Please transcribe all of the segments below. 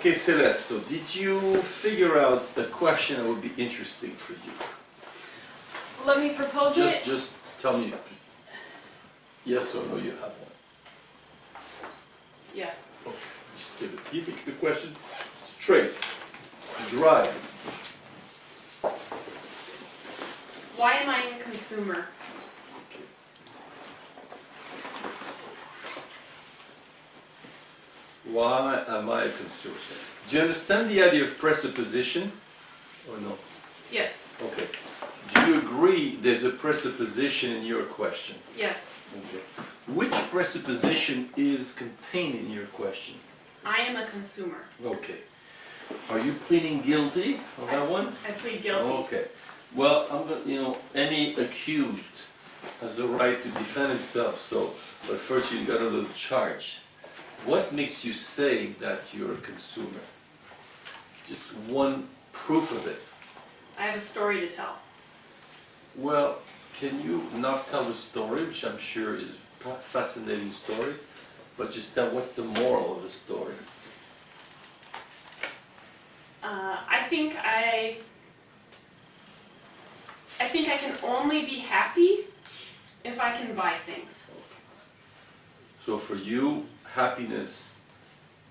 Okay, Celeste, so did you figure out a question that would be interesting for you? Let me propose it. Just tell me yes or no you have one. Yes. Okay, just give it. Keep the question straight, dry. Why am I a consumer? Why am I a consumer? Do you understand the idea of presupposition or no? Yes. Okay. Do you agree there's a presupposition in your question? Yes. Okay. Which presupposition is contained in your question? I am a consumer. Okay. Are you pleading guilty on that one? I plead guilty. Okay. Well, I'm gonna, any accused has the right to defend himself, so, but first you got a little charge. What makes you say that you're a consumer? Just one proof of it. I have a story to tell. Well, can you not tell the story, which I'm sure is a fascinating story, but just tell what's the moral of the story? I think I can only be happy if I can buy things. So for you, happiness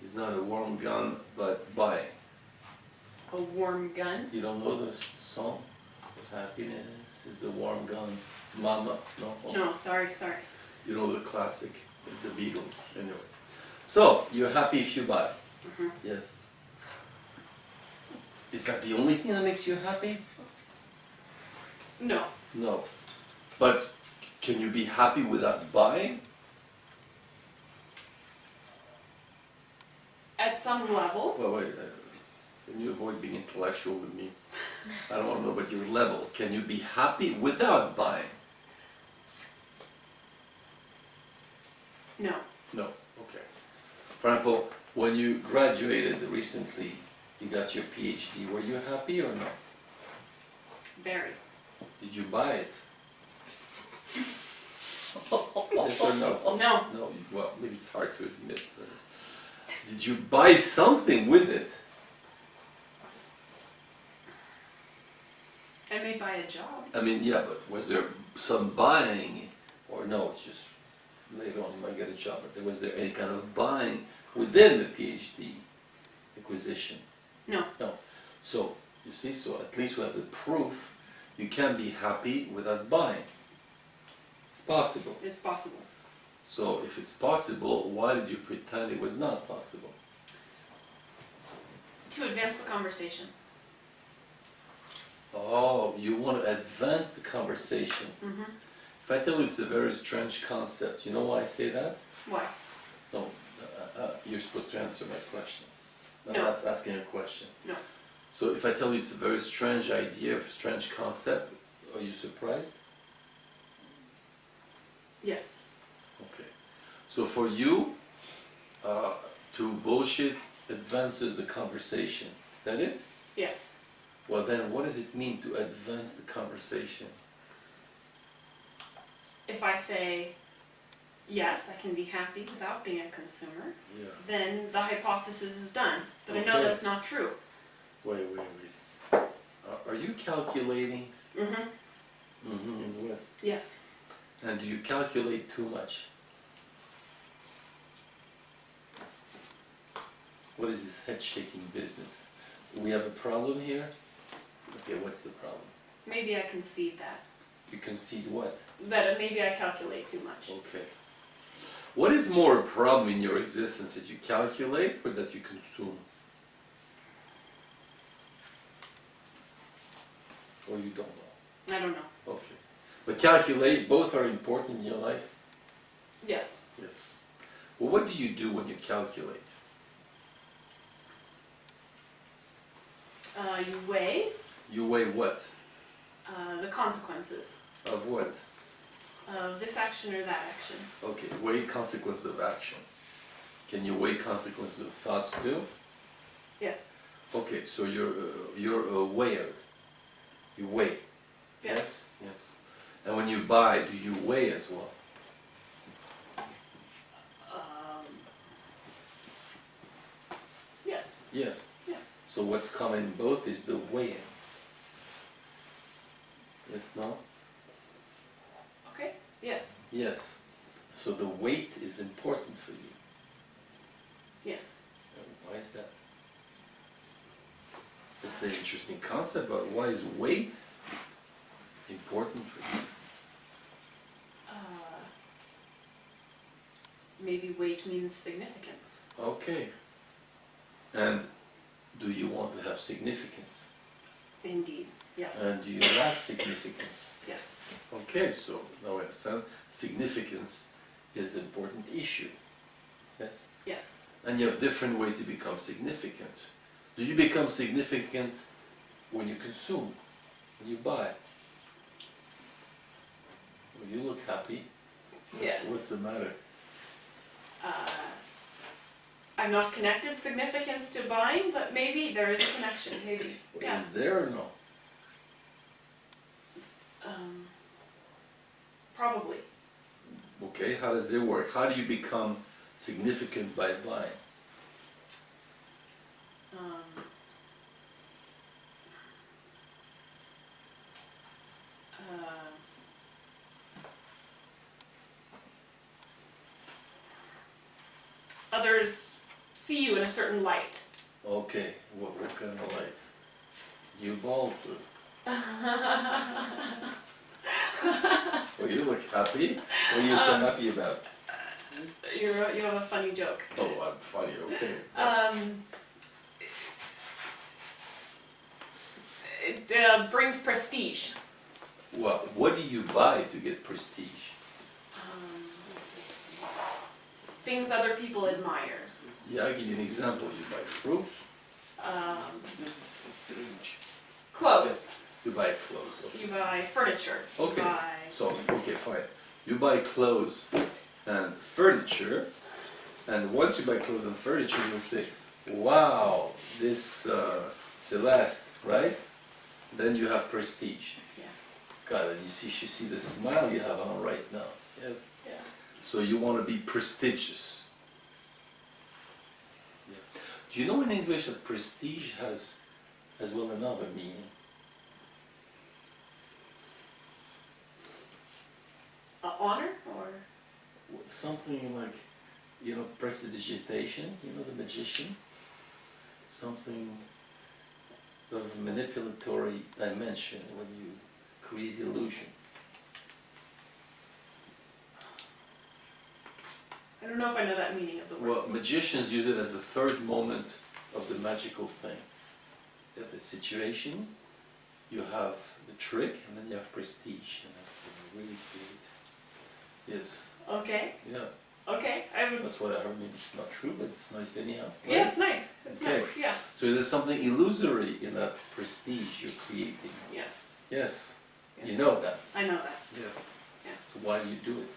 is not a warm gun, but buying. A warm gun? You don't know the song? Happiness is a warm gun, mama? No? No, sorry. You know the classic, it's the Beatles, anyway. So, you're happy if you buy? Mm-hmm. Yes. Is that the only thing that makes you happy? No. No. But can you be happy without buying? At some level. Well, wait, can you avoid being intellectual with me? I don't want to know about your levels. Can you be happy without buying? No. No. Okay. For example, when you graduated recently, you got your PhD, were you happy or no? Very. Did you buy it? Yes or no? No. No, well, maybe it's hard to admit. Did you buy something with it? I may buy a job. I mean, yeah, but was there some buying, or no, it's just later on you might get a job, but was there any kind of buying within the PhD acquisition? No. No. So, you see, so at least we have the proof you can be happy without buying. It's possible. It's possible. So, if it's possible, why did you pretend it was not possible? To advance the conversation. Oh, you want to advance the conversation. Mm-hmm. If I tell you it's a very strange concept, you know why I say that? Why? No, you're supposed to answer my question. No. That's asking a question. No. So if I tell you it's a very strange idea, a strange concept, are you surprised? Yes. Okay. So for you, to bullshit advances the conversation. Is that it? Yes. Well then, what does it mean to advance the conversation? If I say, yes, I can be happy without being a consumer, Yeah. then the hypothesis is done. But I know Okay. that's not true. Wait. Are you calculating? Mm-hmm. Mm-hmm. Is what? Yes. And do you calculate too much? What is this head-shaking business? We have a problem here? Okay, what's the problem? Maybe I concede that. You concede what? That maybe I calculate too much. Okay. What is more a problem in your existence, that you calculate or that you consume? Or you don't know? I don't know. Okay. But calculate, both are important in your life? Yes. Yes. Well, what do you do when you calculate? You weigh You weigh what? the consequences Of what? of this action or that action. Okay, weigh consequences of action. Can you weigh consequences of thoughts too? Yes. Okay, so you're a weigher. You weigh. Yes. Yes. And when you buy, do you weigh as well? Yes. Yes. what's common in both is the weighing. Yes, no? Okay. Yes. Yes. So the weight is important for you. Yes. And why is that? That's an interesting concept, but why is weight important for you? Maybe weight means significance. Okay. And do you want to have significance? Indeed. Yes. And do you lack significance? Yes. Okay, so now I understand significance is an important issue. Yes? Yes. And you have different ways to become significant. Do you become significant when you consume, when you buy? Well, you look happy. Yes. What's the matter? I'm not connected significance to buying, but maybe there is a connection. Maybe. Yeah. Is there or no? Probably. Okay, how does it work? How do you become significant by buying? Others see you in a certain light. Okay, what kind of light? You bulb. Well, you look happy. What are you so happy about? You have a funny joke. Oh, I'm funny, okay. It brings prestige. Well, what do you buy to get prestige? Things other people admire. Yeah, I'll give you an example. You buy fruits. Clothes. You buy clothes. Okay. You buy furniture. Okay. You buy... So, okay, fine. You buy clothes and furniture, and once you buy clothes and furniture, you'll say, wow, this Celeste, right? Then you have prestige. Yeah. God, and you see the smile you have on right now. Yes. Yeah. So you want to be prestigious. Yeah. Do you know in English that prestige has as well another meaning? Honor or? Something like, you know, prestidigitation, you know, the magician? Something of manipulatory dimension when you create illusion. I don't know if I know that meaning of the word. Well, magicians use it as the third moment of the magical thing. You have the situation, you have the trick, and then you have prestige, and that's when you really create. Yes. Okay. Yeah. Okay. That's what I heard. Maybe it's not true, but it's nice anyhow. Right? Yeah, it's nice. It's Okay. nice. Yeah. So there's something illusory in that prestige you're creating. Yes. Yes. Yeah. You know that. I know that. Yes. Yeah. So why do you do it?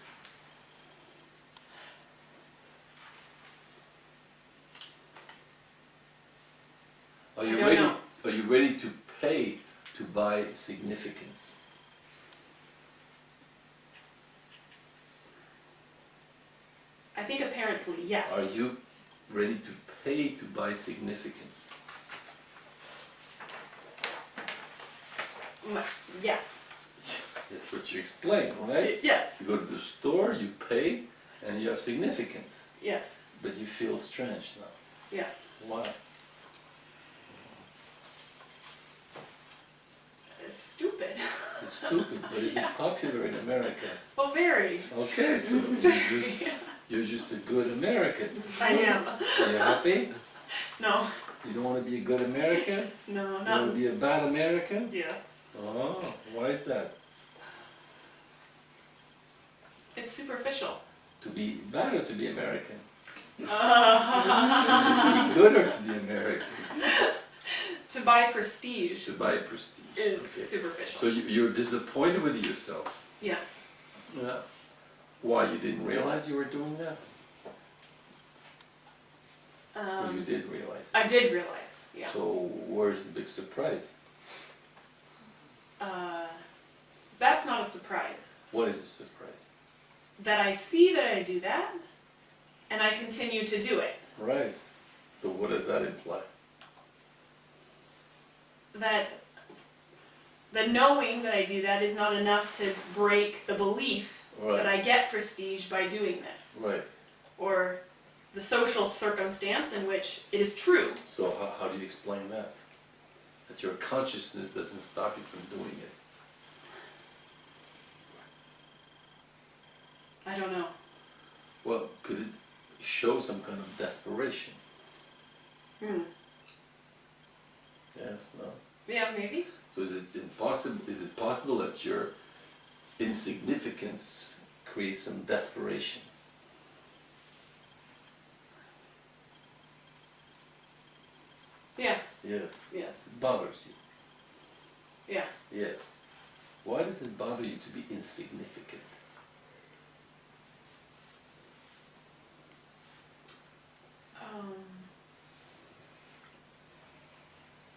Are you I don't ready? know. Are you ready to pay to buy significance? I think apparently yes. Are you ready to pay to buy significance? Yes. That's what you explained, right? Yes. You go to the store, you pay, and you have significance. Yes. But you feel strange now. Yes. Why? It's stupid. It's stupid, but is it popular in America? Oh, very. Okay, so you're just a good American. I am. Are you happy? No. You don't want to be a good American? No, You want not. to be a bad American? Yes. Oh, why is that? It's superficial. To be bad or to be American? To to be good or to be American? buy prestige To buy prestige. is Okay. superficial. So you're disappointed with yourself? Yes. Yeah. Why, you didn't realize you were doing that? Or you did realize? I did realize, yeah. So where's the big surprise? That's not a surprise. What is the surprise? That I see that I do that, and I continue to do it. Right. So what does that imply? that the knowing that I do that is not enough to break the belief that I get prestige by doing this. Right. Or the social circumstance in which it is true. So how do you explain that? That your consciousness doesn't stop you from doing it? I don't know. Well, could it show some kind of desperation? Yes, no? Yeah, maybe. So is it possible that your insignificance creates some desperation? Yeah. Yes. Yes. It bothers you. Yeah. Yes. Why does it bother you to be insignificant?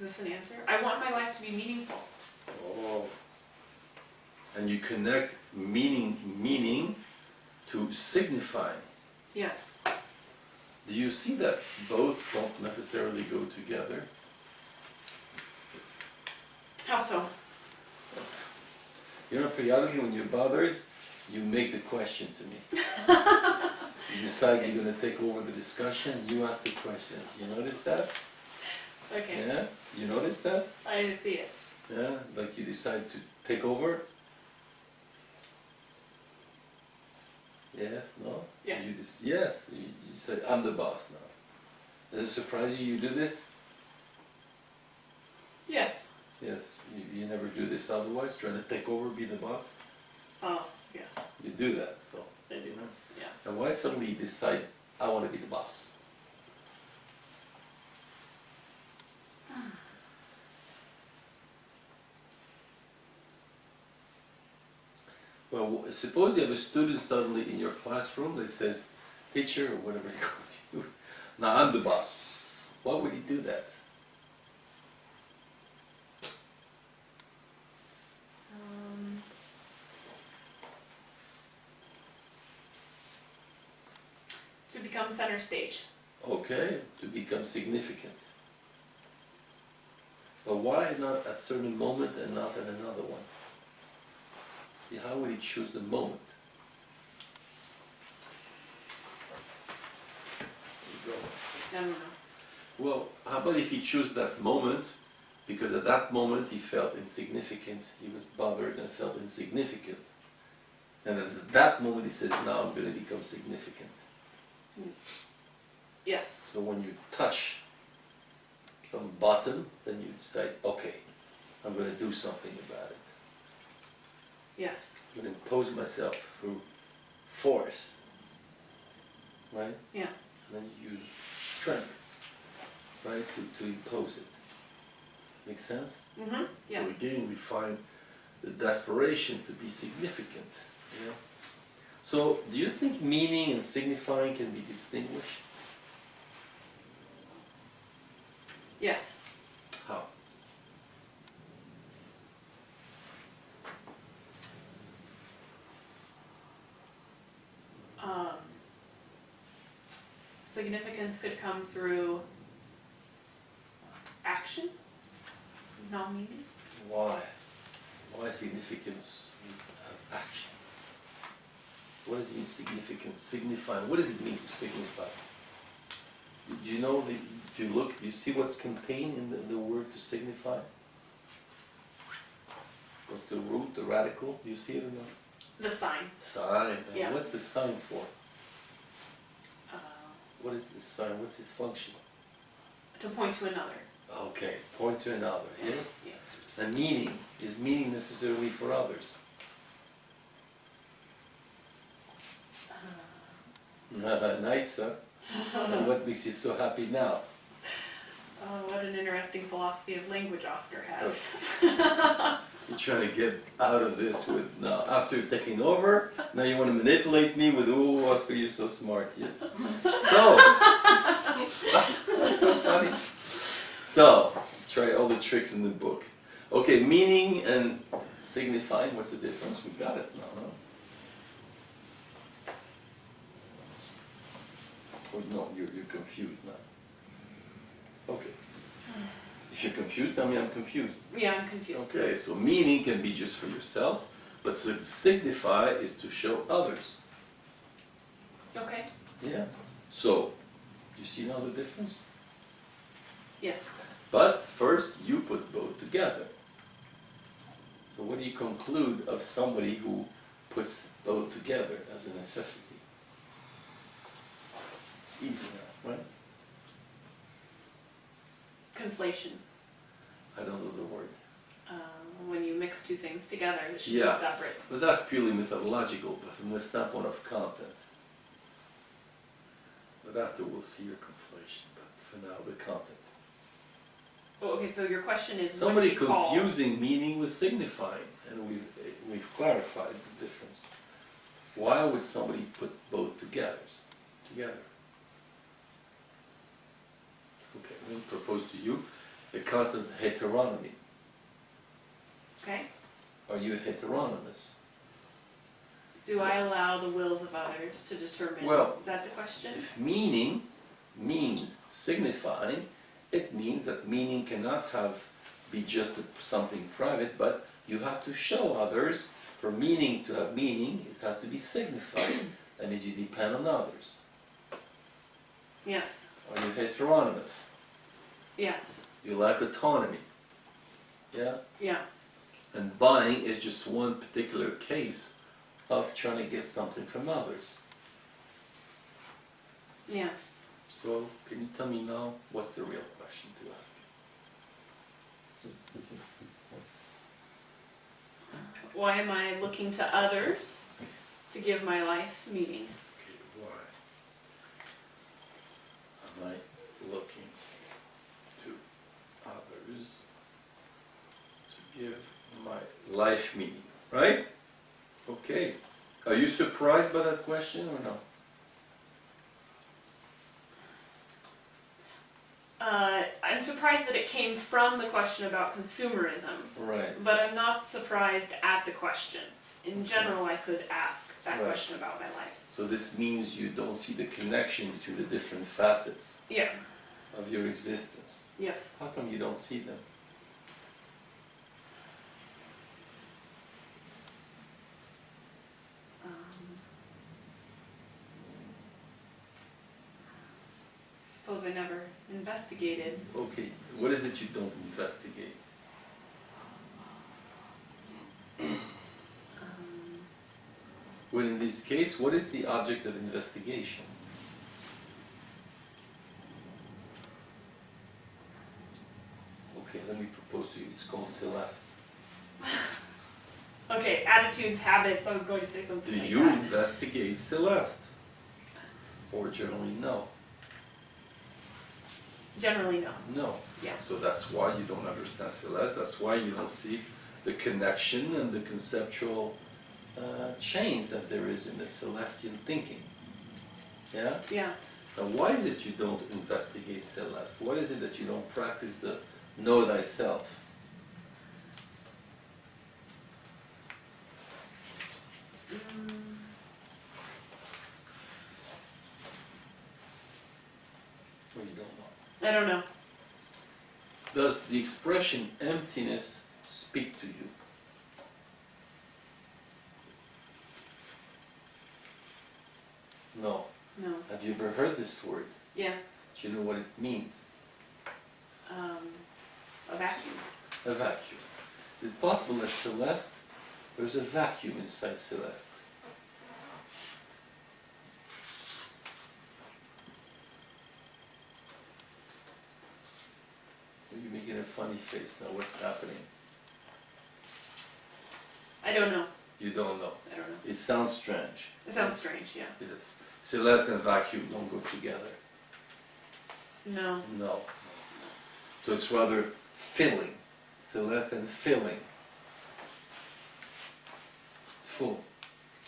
Is this an answer? I want my life to be meaningful. Oh. And you connect meaning to signifying. Yes. Do you see that both don't necessarily go together? How so? You know, periodically when you're bothered, you make the question to me. You decide you're going to take over the discussion, you ask the question. You notice that? Okay. Yeah? You notice that? I see it. Yeah? Like you decide to take over? Yes? No? Yes. Yes. You say, I'm the boss now. Does it surprise you do this? Yes. Yes. You never do this otherwise, trying to take over, be the boss? Oh, yes. You do that, so. I do this. Yeah. And why suddenly you decide, I want to be the boss? Well, suppose you have a student suddenly in your classroom that says, teacher, or whatever he calls you, now I'm the boss. Why would he do that? To become center stage. Okay, to become significant. But why not at a certain moment and not at another one? See, how would he choose the moment? There you go. I don't know. Well, how about if he chose that moment, because at that moment he felt insignificant, he was bothered and felt insignificant. And at that moment he says, now I'm going to become significant. Yes. So when you touch some button, then you decide, okay, I'm going to do something about it. Yes. I'm going to impose myself through force, right? Yeah. And then you use strength, right, to impose it. Make sense? Mm-hmm. Yeah. So again, we find the desperation to be significant. You know? So, do you think meaning and signifying can be distinguished? Yes. How? Significance could come through action, non-meaning. Why? Why significance of action? What does it mean, significance? Signifying. What does it mean to signify? Do you know, if you look, do you see what's contained in the word to signify? What's the root, the radical? Do you see it or not? The sign. Sign. And Yeah. what's the sign for? Uh, What is this sign? What's its function? to point to another. Okay, point to another, yes? Yeah. And meaning, is meaning necessarily for others? Nice, huh? And what makes you so happy now? Oh, what an interesting philosophy of language Oscar has. You're trying to get out of this with, now, after taking over, now you want to manipulate me with, oh, Oscar, you're so smart, yes? So, that's so funny. So, try all the tricks in the book. Okay, meaning and signifying, what's the difference? We got it now, no? Or no, you're confused now. Okay. If you're confused, tell me I'm confused. Yeah, I'm confused. Okay, so meaning can be just for yourself, but signify is to show others. Okay. Yeah. So, you see now the difference? Yes. But first, you put both together. So what do you conclude of somebody who puts both together as a necessity? It's easy now, right? Conflation. I don't know the word. When you mix two things together, it should Yeah. be separate. But that's purely methodological, but from the standpoint of content. But after we'll see your conflation, but for now, the content. Oh, okay, so your question is Somebody what you call... confusing meaning with signifying, and we've clarified the difference. Why would somebody put both together? Okay, I'm going to propose to you the constant heteronomy. Okay. Are you heteronymous? Do I allow the wills of others to determine? Well, is that the question? If meaning means signifying, it means that meaning cannot be just something private, but you have to show others. For meaning to have meaning, it has to be signified. That means you depend on others. Yes. Are you heteronymous? Yes. You lack autonomy. Yeah? Yeah. And buying is just one particular case of trying to get something from others. Yes. So, can you tell me now, what's the real question to ask? Why am I looking to others to give my life meaning? Okay, why am I looking to others to give my life meaning, right? Okay. Are you surprised by that question or no? I'm surprised that it came from the question about consumerism, Right. but I'm not surprised at the question. In general, I could ask that Right. question about my life. So this means you don't see the connection between the different facets Yeah. of your existence. Yes. How come you don't see them? I suppose I never investigated. Okay, what is it you don't investigate? Well, in this case, what is the object of investigation? Okay, let me propose to you, it's called Celeste. Okay, attitudes, habits, I was going to say something Do like you that. investigate Celeste? Or generally no? Generally, no. No. Yeah. So that's why you don't understand Celeste, that's why you don't see the connection and the conceptual change that there is in the Celestian thinking. Yeah? Yeah. Now why is it you don't investigate Celeste? Why is it that you don't practice the know thyself? Or you don't know? I don't know. Does the expression emptiness speak to you? No. No. Have you ever heard this word? Yeah. Do you know what it means? A vacuum. A vacuum. Is it possible that Celeste, there's a vacuum inside Celeste? You're making a funny face now. What's happening? I don't know. You don't know. I don't know. It sounds strange. It sounds strange, yeah. Yes. Celeste and vacuum don't go together. No. No. So it's rather filling. Celeste and filling. It's full.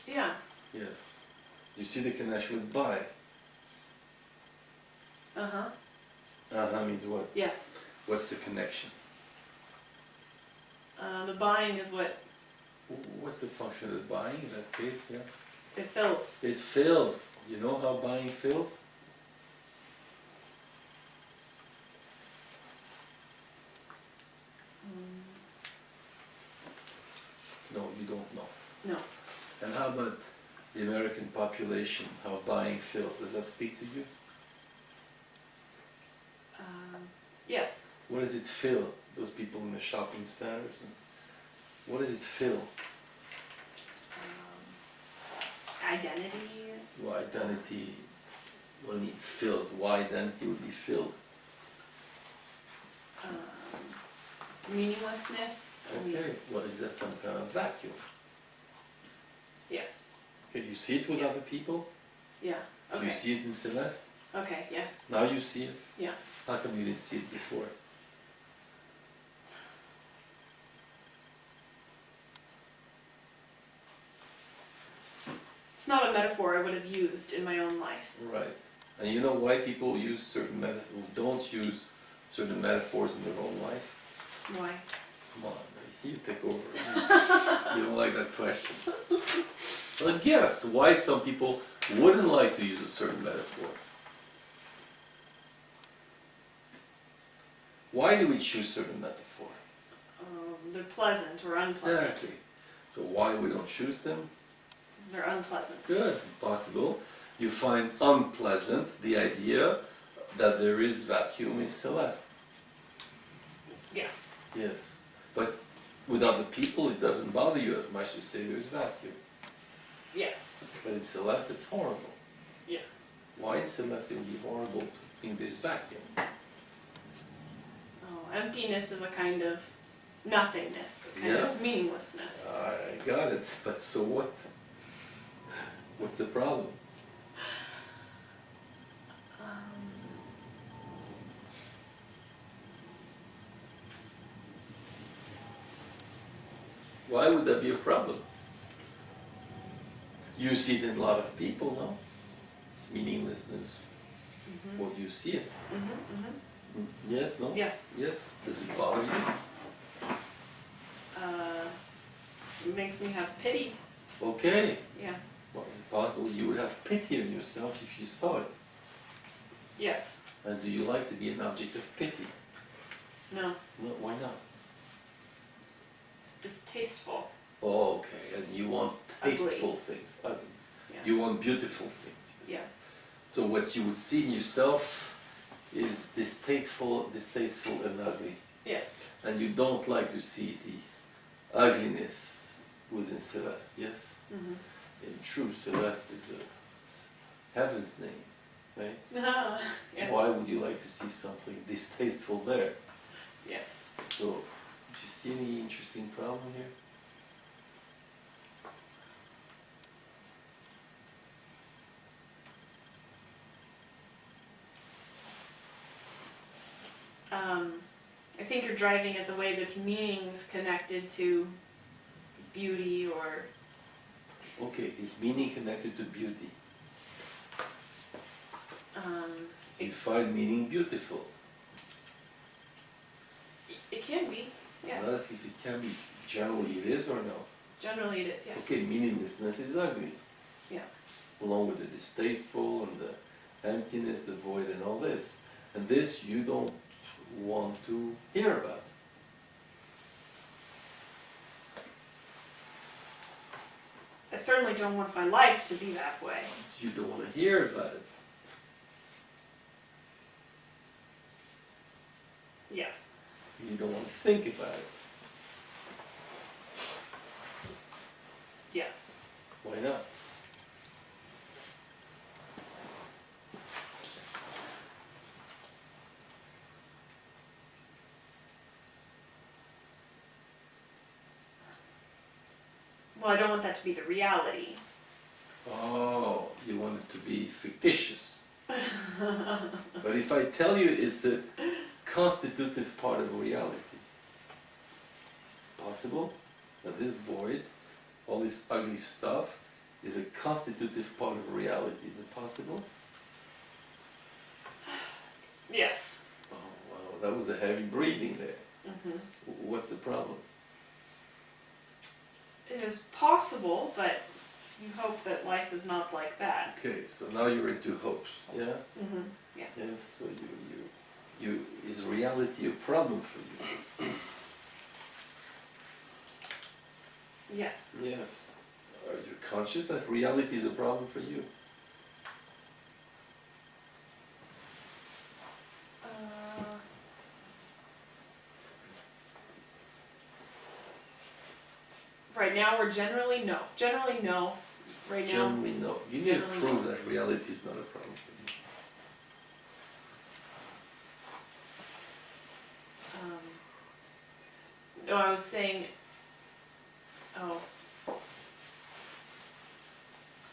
Yeah. Yes. You see the connection with by? Uh-huh. Uh-huh means what? Yes. What's the connection? The buying is what What's the function of buying in that case? Yeah. it fills. It fills. You know how buying fills? No, you don't know. No. And how about the American population, how buying feels? Does that speak to you? Yes. What does it feel, those people in the shopping centers? And what does it feel? Identity. Well, identity, what do you mean feels? Why identity would be filled? Meaninglessness. Okay, well, is that some kind of vacuum? Yes. Okay, you see it with Yeah. other people? Yeah. Okay. You see it in Celeste? Okay. Yes. Now you see it? Yeah. How come you didn't see it before? It's not a metaphor I would have used in my own life. Right. And you know why people use certain metaphors, don't use certain metaphors in their own life? Why? Come on, I see you take over. You don't like that question. Well, guess why some people wouldn't like to use a certain metaphor. Why do we choose certain metaphor? They're pleasant or unpleasant. Exactly. So why we don't choose them? They're unpleasant. Good, it's possible. You find unpleasant the idea that there is vacuum in Celeste. Yes. Yes. But with other people it doesn't bother you as much to say there's vacuum. Yes. But in Celeste it's horrible. Yes. Why in Celeste it would be horrible to think there's vacuum? Oh, emptiness is a kind of nothingness, a kind Yeah. of meaninglessness. I got it, but so what? What's the problem? Why would that be a problem? You see it in a lot of people, no? It's meaninglessness. Mhm. Well, you see it. Mhm. Mhm. Yes, no? Yes. Yes. Does it bother you? It makes me have pity. Okay. Yeah. Well, is it possible you would have pity on yourself if you saw it? Yes. And do you like to be an object of pity? No. No, why not? It's distasteful. Oh, okay. And you want Ugly. tasteful things, ugly. Yeah. You want beautiful things. Yes. Yeah. So what you would see in yourself is distasteful and ugly. Yes. And you don't like to see the ugliness within Celeste, yes? Mhm. In truth, Celeste is heaven's name, right? Yes. Why would you like to see something distasteful there? Yes. So, do you see any interesting problem here? I think you're driving at the way that meaning's connected to beauty or Okay, is meaning connected to beauty? You find meaning beautiful. it can be. Yes. Well, if it can be, generally it is or no? Generally it is, yes. Okay, meaninglessness is ugly. Yeah. Along with the distasteful and the emptiness, the void and all this. And this you don't want to hear about. I certainly don't want my life to be that way. You don't want to hear about it. Yes. You don't want to think about it. Yes. Why not? Well, I don't want that to be the reality. Oh, you want it to be fictitious. But if I tell you it's a constitutive part of reality, it's possible that this void, all this ugly stuff, is a constitutive part of reality. Is it possible? Yes. Oh, wow, that was a heavy breathing there. Mm-hmm. What's the problem? It is possible, but you hope that life is not like that. Okay, so now you're into hopes, yeah? Mm-hmm. Yeah. Yes, so is reality a problem for you? Yes. Yes. Are you conscious that reality is a problem for you? Right now, we're generally no. Generally, no. Right now, Generally, no. You need to generally prove no. that reality is not a problem for you. No, I was saying. Oh.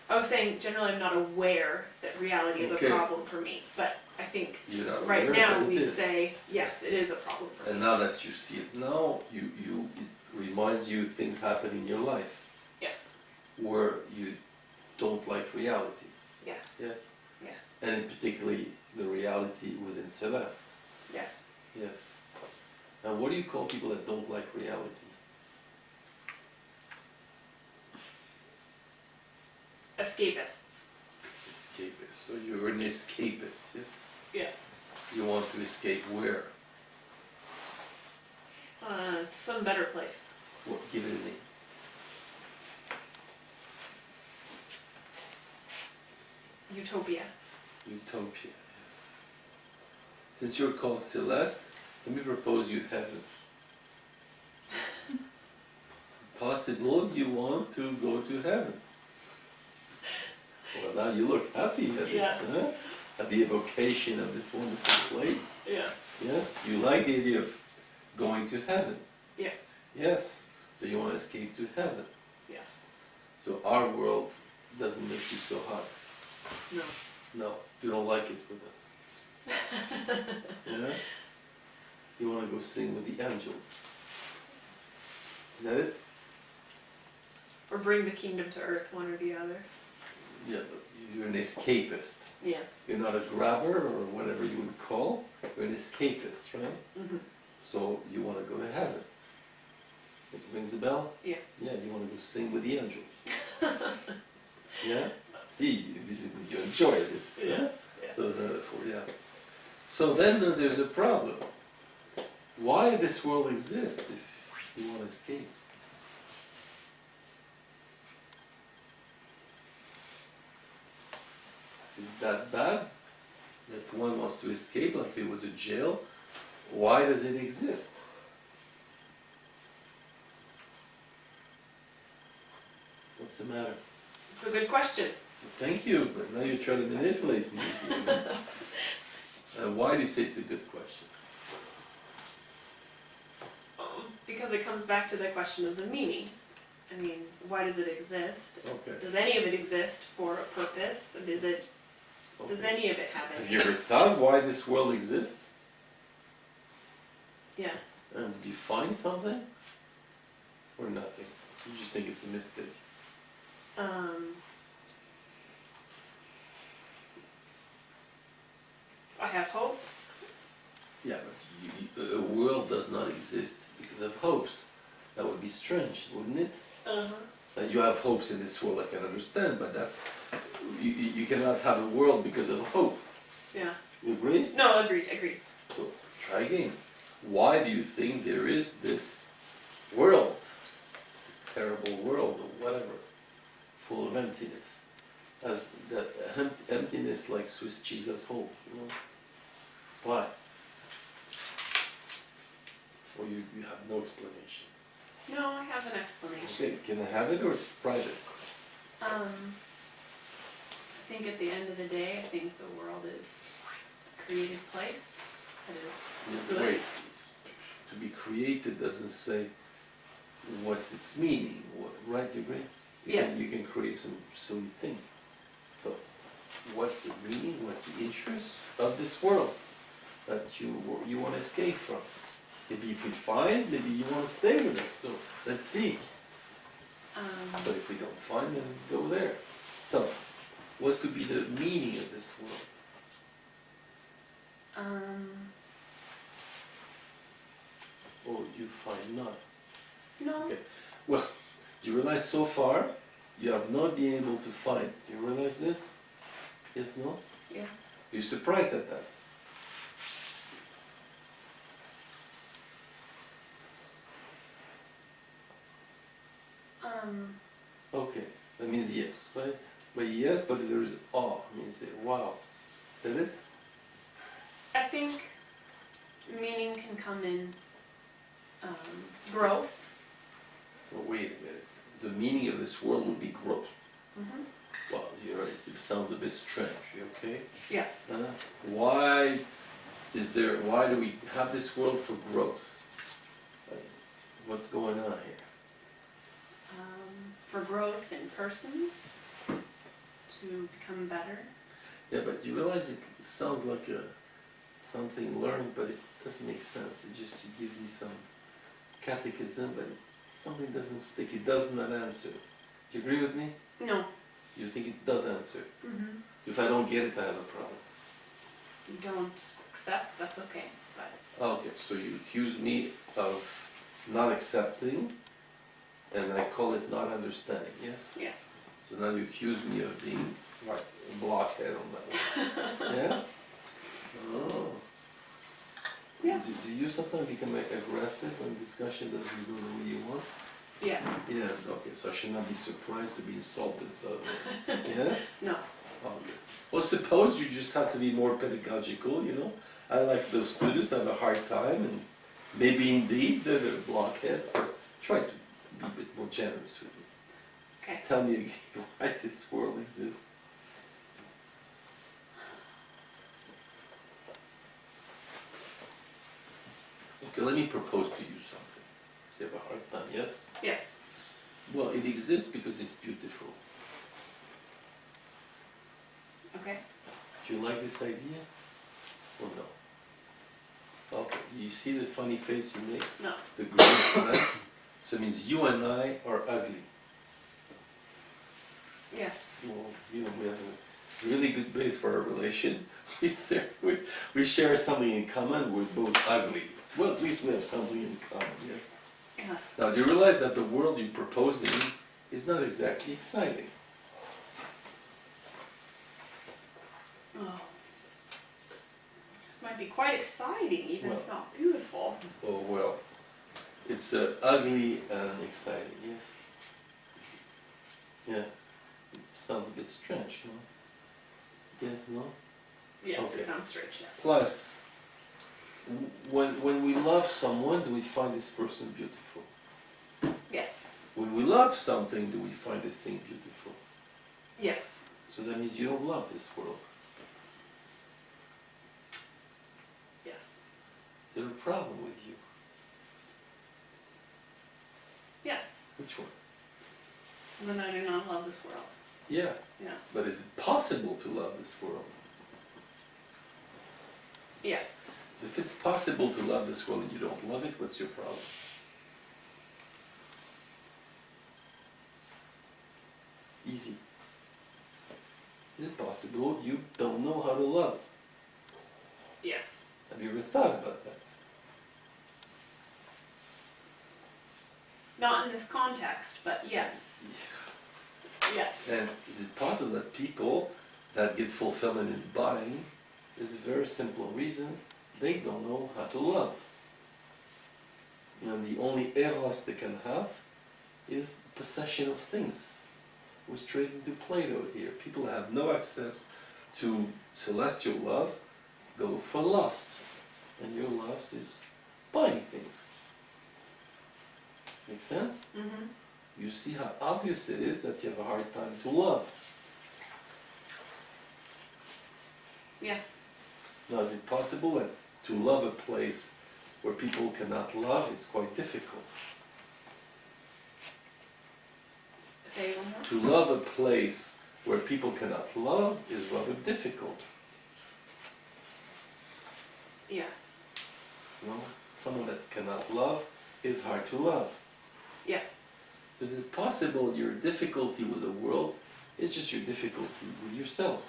I was saying generally I'm not aware that reality is Okay. a problem for me, but I think You're not right aware, now but it we is. say yes, it is a problem for And me. now that you see it now, it reminds you things happen in your life Yes. where you don't like reality. Yes. Yes. Yes. And in particularly the reality within Celeste. Yes. Yes. Now what do you call people that don't like reality? Escapists. Escapist. So you're an escapist, yes? Yes. You want to escape where? To some better place. What? Give it a name. Utopia. Utopia, yes. Since you're called Celeste, let me propose you heaven. Possible you want to go to heaven. Well, now you look happy at this, Yes. huh? At the evocation of this wonderful place. Yes. Yes, you like the idea of going to heaven. Yes. Yes, so you want to escape to heaven. Yes. So our world doesn't make you so hot. No. No, you don't like it with us. Yeah? You want to go sing with the angels. Is that it? Or bring the kingdom to earth, one or the other. Yeah, but you're an escapist. Yeah. You're not a grabber or whatever you would call. You're an escapist, right? Mm-hmm. So you want to go to heaven. It rings a bell? Yeah. Yeah, you want to go sing with the angels. Yeah? See, visibly you enjoy this. Huh? Yes. Yeah. Those are the four, yeah. So then there's a problem. Why this world exists if you want to escape? If it's that bad that one wants to escape, like if it was a jail, why does it exist? What's the matter? It's a good question. Thank you, but now you're trying to manipulate me. Why do you say it's a good question? Because it comes back to the question of the meaning. I mean, why does it exist? Okay. Does any of it exist for a purpose? Does Okay. any of it have Have any? you ever thought why this world exists? Yes. And do you find something? Or nothing? You just think it's a mistake? I have hopes. Yeah, but a world does not exist because of hopes. That would be strange, wouldn't it? Uh-huh. That you have hopes in this world, I can understand, but that you cannot have a world because of hope. Yeah. You agree? No, agreed. So try again. Why do you think there is this world, this terrible world or whatever, full of emptiness? As that emptiness like Swiss cheese as hope, you know? Why? Or you have no explanation? No, I have an explanation. Okay, can I have it or it's private? I think at the end of the day, I think the world is a created place. It is Yeah, good. wait, to be created doesn't say what's its meaning, right? You agree? Yes. You can create some silly thing. So, what's the meaning? What's the interest of this world that you want to escape from? Maybe if we find, maybe you want to stay with us. So let's see. But if we don't find, then go there. So, what could be the meaning of this world? Or you find none? No. Okay. Well, do you realize so far you have not been able to find? Do you realize this? Yes, no? Yeah. You're surprised at that? Okay, that means yes, right? But yes, but there is awe, means that wow. Is that it? I think meaning can come in growth. Well, wait a minute. The meaning of this world would be growth. Mm-hmm. Well, you're right, it sounds a bit strange, you okay? Yes. Why why do we have this world for growth? What's going on here? For growth in persons, to become better. Yeah, but you realize it sounds like something learned, but it doesn't make sense. It just, you give me some catechism, but something doesn't stick. It does not answer. Do you agree with me? No. You think it does answer? Mm-hmm. If I don't get it, I have a problem. You don't accept, that's okay. But Okay, so you accuse me of not accepting, and I call it not understanding, yes? yes. So now you accuse me of being like a blockhead on that one. Yeah? Oh. Yeah. Do you sometimes become aggressive when discussion doesn't go the way you want? Yes. Yes, okay, so I should not be surprised to be insulted suddenly. Yes? No. Okay. Well, suppose you just have to be more pedagogical, you know? I like those students that have a hard time, and maybe indeed they're blockheads, so try to be a bit more generous with me. Okay. Tell me again why this world exists. Okay, let me propose to you something. You have a hard time, yes? Yes. Well, it exists because it's beautiful. Okay. Do you like this idea? Or no? Okay, you see the funny face you make? No. The green, right? So it means you and I are ugly. Yes. Well, you know, we have a really good base for our relation. We share something in common, we're both ugly. Well, at least we have something in common, yes? Yes. Now, do you realize that the world you're proposing is not exactly exciting? Oh. Might be quite exciting, even Well. if not beautiful. Oh, well, it's ugly and exciting, yes? Yeah, it sounds a bit strange, no? Yes, no? Yes, Okay. it sounds strange, yes. Plus, when we love someone, do we find this person beautiful? Yes. When we love something, do we find this thing beautiful? Yes. So that means you don't love this world. Yes. Is there a problem with you? Yes. Which one? Then I do not love this world. Yeah, Yeah. but is it possible to love this world? Yes. So if it's possible to love this world and you don't love it, what's your problem? Easy. Is it possible you don't know how to love? Yes. Have you ever thought about that? Not in this context, but yes. Yes. And is it possible that people that get fulfillment in buying, there's a very simple reason, they don't know how to love. And the only eros they can have is possession of things. We're straight into Plato here. People have no access to celestial love, go for lust. And your lust is buying things. Make sense? Mm-hmm. You see how obvious it is that you have a hard time to love. Yes. Now, is it possible that to love a place where people cannot love is quite difficult? Say it one more. To love a place where people cannot love is rather difficult. Yes. No? Someone that cannot love is hard to love. Yes. So is it possible your difficulty with the world is just your difficulty with yourself?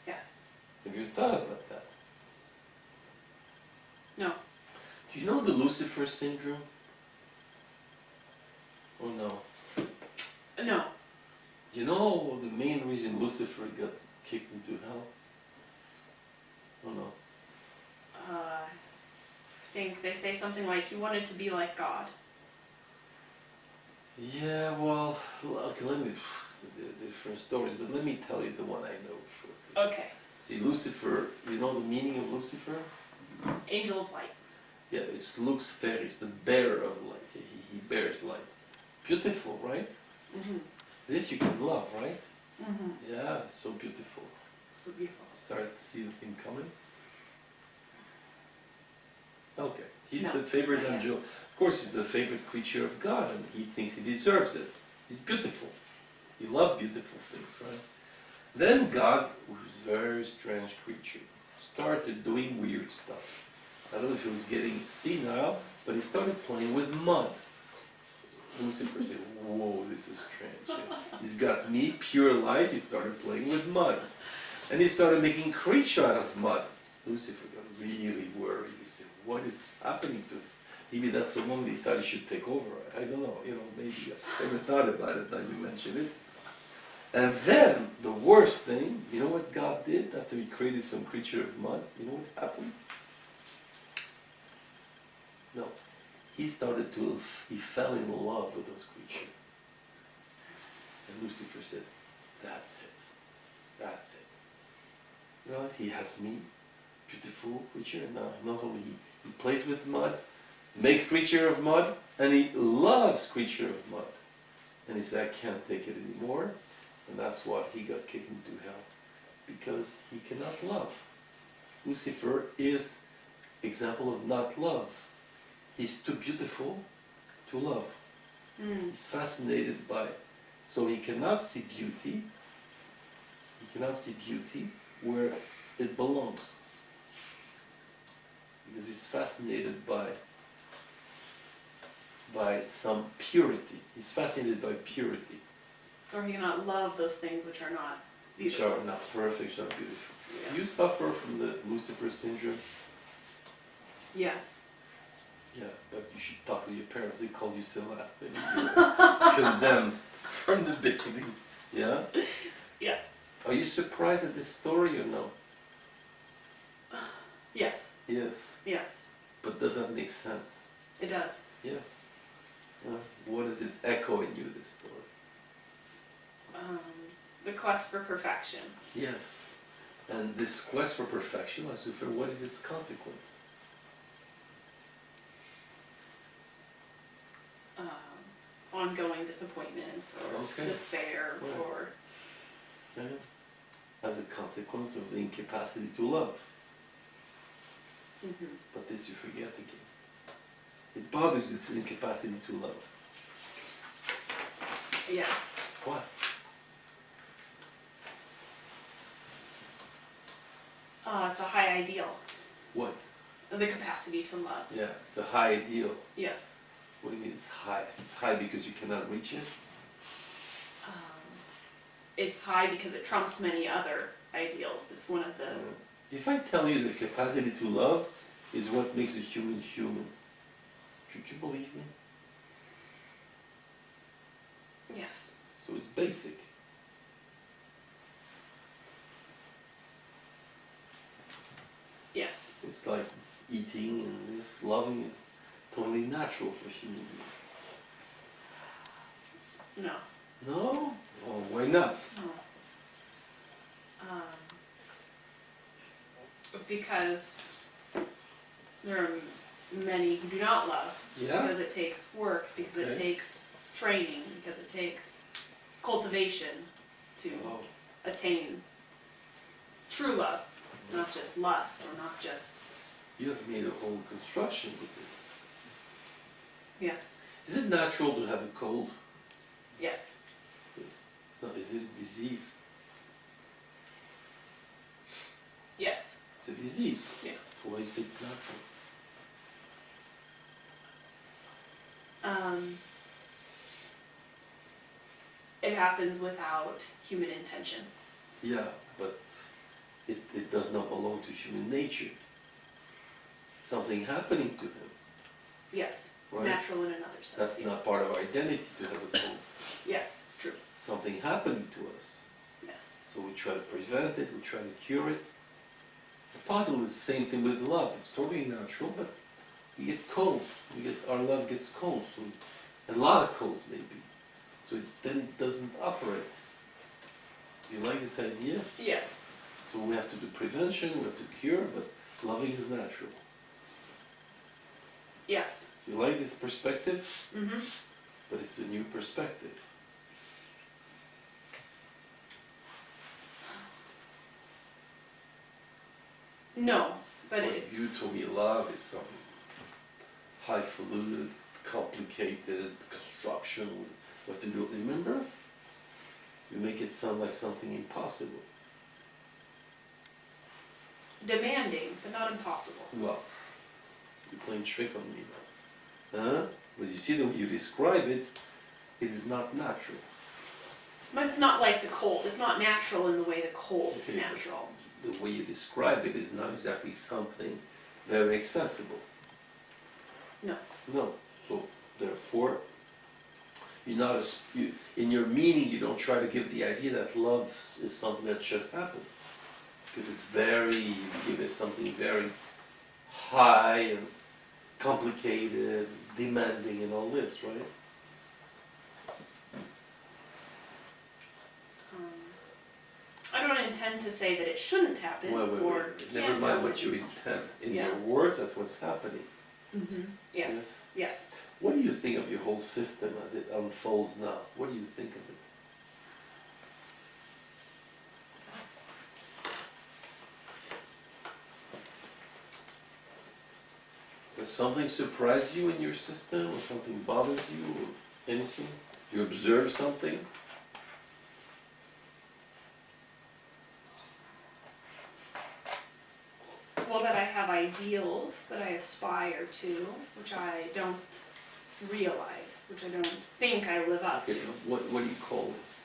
Yes. Have you thought about that? No. Do you know the Lucifer syndrome? Or no? No. Do you know the main reason Lucifer got kicked into hell? Oh no. think they say something like he wanted to be like God. Yeah, well, okay, let me, the different stories, but let me tell you the one I know shortly. Okay. See, Lucifer, you know the meaning of Lucifer? Angel of light. Yeah, it's Lux Ferris, the bearer of light. He bears light. Beautiful, right? Mhm. This you can love, right? Mhm. Yeah, it's so beautiful. So beautiful. Start to see the thing coming. Okay, he's No, the favorite not yet. angel. Of course, he's the favorite creature of God, and he thinks he deserves it. He's beautiful. He loves beautiful things, right? Then God, who's a very strange creature, started doing weird stuff. I don't know if he was getting senile, but he started playing with mud. Lucifer said, whoa, this is strange. He's got me, pure light, he started playing with mud. And he started making creatures out of mud. Lucifer got really worried. He said, what is happening to him? Maybe that's the one he thought he should take over. I don't know, maybe I never thought about it, now you mention it. And then, the worst thing, you know what God did after he created some creature of mud? You know what happened? No. He fell in love with those creatures. And Lucifer said, that's it. That's it. He has me, beautiful creature, and now not only he plays with mud, makes creature of mud, and he loves creature of mud. And he said, I can't take it anymore. And that's why he got kicked into hell. Because he cannot love. Lucifer is example of not love. He's too beautiful to love. He's fascinated by, so he cannot see beauty. He cannot see beauty where it belongs. Because he's fascinated by some purity. He's fascinated by purity. Or he cannot love those things which are not Which beautiful. are not perfect, which are not beautiful. Yeah. You suffer from the Lucifer syndrome? Yes. Yeah, but you should talk to your parents. They called you Celeste. You're condemned from the beginning. Yeah? Yeah. Are you surprised at this story or no? Yes. Yes. Yes. But does that make sense? It does. Yes. What does it echo in you, this story? The quest for perfection. Yes. And this quest for perfection, Lucifer, what is its consequence? Ongoing disappointment or Okay. despair Right. or As a consequence of the incapacity to love. Mhm. But this you forget again. It bothers its incapacity to love. Yes. Why? It's a high ideal. What? The capacity to love. Yeah, it's a high ideal. Yes. What do you mean it's high? It's high because you cannot reach it? It's high because it trumps many other ideals. It's one of the... If I tell you the capacity to love is what makes a human human, should you believe me? Yes. So it's basic. Yes. It's like eating and this loving is totally natural for human beings. No. No? Well, why not? No. Because there are many who do not love. Yeah? Because it takes work, because it Okay. takes training, because it takes cultivation to Oh, attain true love. Not just lust or not just... you have made a whole construction with this. Yes. Is it natural to have a cold? Yes. It's not, is it a disease? Yes. It's a disease. Yeah. So why you say it's natural? It happens without human intention. Yeah, but it does not belong to human nature. Something happening to him. Yes. Right. Natural in another sense. That's yeah. not part of our identity to have a cold. Yes. True. Something happening to us. Yes. So we try to prevent it, we try to cure it. Partly the same thing with love. It's totally natural, but we get colds. Our love gets colds. So a lot of colds maybe. So it then doesn't operate. You like this idea? Yes. So we have to do prevention, we have to cure, but loving is natural. Yes. You like this perspective? Mm-hmm. But it's a new perspective. No, but Well, it, you told me love is some highfalutin, complicated construction. We have to do it, remember? You make it sound like something impossible. demanding, but not impossible. Well, you're playing trick on me now. Huh? But you see the way you describe it, it is not natural. But it's not like the cold. It's not natural in the way the cold is Okay, natural. The way you describe it is not exactly something very accessible. No. No. So therefore, you're not in your meaning. You don't try to give the idea that love is something that should happen, because it's you give it something very high and complicated, demanding, and all this, right? I don't intend to say that it shouldn't happen or Never can't mind what happen. you intend. In Yeah. your words, that's what's happening. Mm-hmm. Yes. Yes. What do you think of your whole system as it unfolds now? What do you think of it? Does something surprise you in your system, or something bothers you, or anything? You observe something? Well, that I have ideals that I aspire to, which I don't realize, which I don't think I live up Okay, to. what do you call this?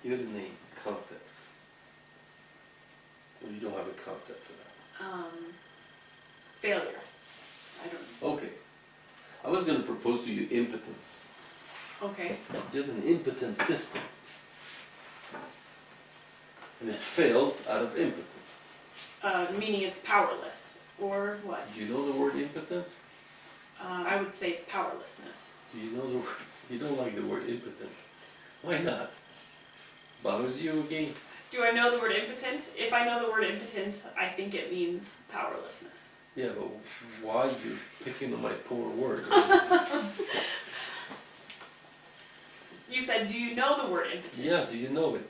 Give it a name, concept. Or you don't have a concept for that? Failure. I don't know. Okay. I was going to propose to you impotence. Okay. You have an impotent system. And it fails out of impotence. Meaning it's powerless, or what? Do you know the word impotent? I would say it's powerlessness. Do you know the word? You don't like the word impotent. Why not? Bothers you again? Do I know the word impotent? If I know the word impotent, I think it means powerlessness. Yeah, but why you picking on my poor word? You said, do you know the word impotent? Yeah, do you know it?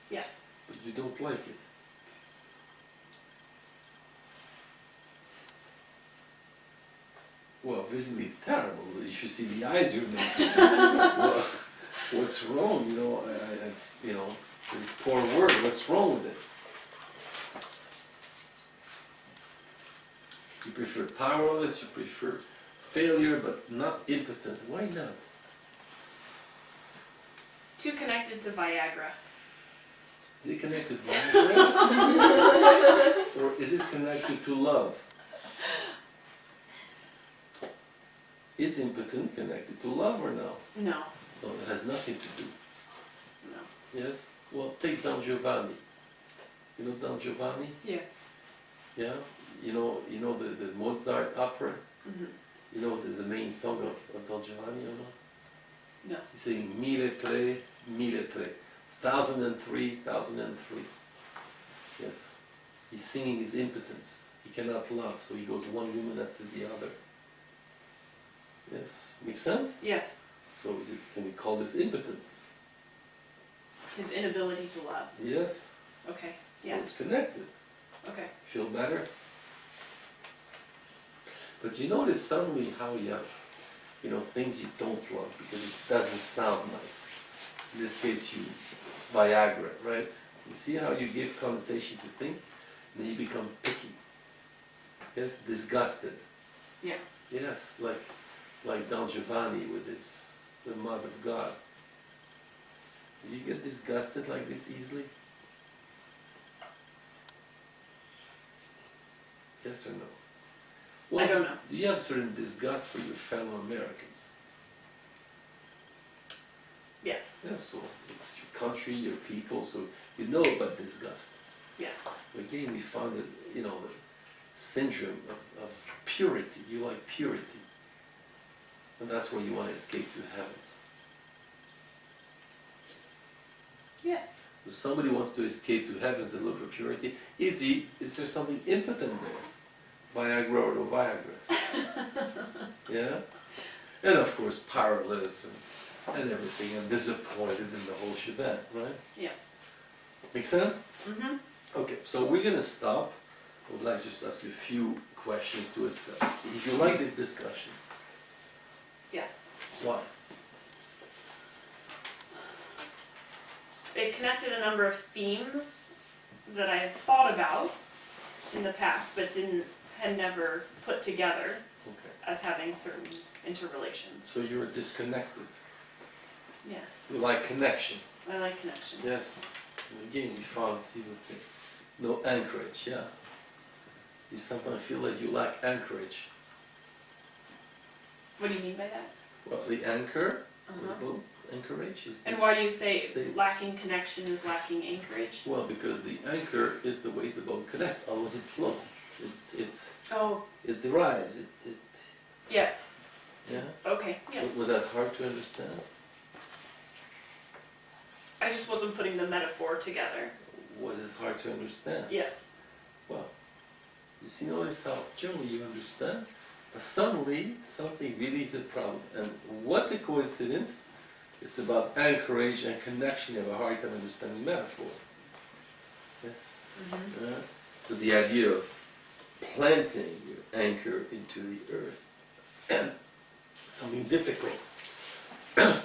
Yes. But you don't like it. Well, visibly it's terrible. You should see the eyes you're making. Well, what's wrong? You know, you know, this poor word. What's wrong with it? You prefer powerless. You prefer failure, but not impotent. Why not? Too connected to Viagra. Is it connected to Viagra? Or is it connected to love? Is impotent connected to love or no? No. No, it has nothing to do. No. Yes? Well, take Don Giovanni. You know Don Giovanni? Yes. Yeah? You know the Mozart opera? Mm-hmm. You know the main song of Don Giovanni or no? No. He's saying 1003, 1003. 1003, 1003. Yes. He's singing his impotence. He cannot love, so he goes one woman after the other. Yes. Makes sense? Yes. So can we call this impotence? His inability to love. Yes. Okay. So Yes. it's connected. Okay. Feel better? But you notice suddenly how you have, things you don't love because it doesn't sound nice. In this case, Viagra, right? You see how you give connotation to things? And then you become picky. Yes, disgusted. Yeah. Yes, like Don Giovanni with the mud of God. Do you get disgusted like this easily? Yes or no? Well, I don't know. Do you have certain disgust for your fellow Americans? Yes. Yes, so it's your country, your people, so you know about disgust. Yes. Again, we found that, syndrome of purity. You like purity. And that's where you want to escape to heavens. Yes. If somebody wants to escape to heavens and look for purity, is there something impotent there? Viagra or no Viagra? Yeah? And of course, powerless and everything, and disappointed in the whole shebang, right? Yeah. Make sense? Mm-hmm. Okay, so we're going to stop. I would like to just ask you a few questions to assess. If you like this discussion, Yes. why? It connected a number of themes that I had thought about in the past, but had never put together Okay. as having certain interrelations. So you're disconnected. Yes. You like connection. I like connection. Yes. And again, we found, see the thing. No anchorage, yeah. You sometimes feel that you lack anchorage. What do you mean by that? Well, the anchor, Uh-huh. the boat, anchorage is. And why do you say stay- lacking connection is lacking anchorage? Well, because the anchor is the way the boat connects. Otherwise, it floats. Oh, It derives. yes. Yeah. Okay, yes. Was that hard to understand? I just wasn't putting the metaphor together. Was it hard to understand? Yes. Well, you see, notice how generally you understand, but suddenly something really is a problem. And what a coincidence! It's about anchorage and connection. You have a hard time understanding metaphor. Yes. Mm-hmm. So the idea of planting your anchor into the earth, something difficult.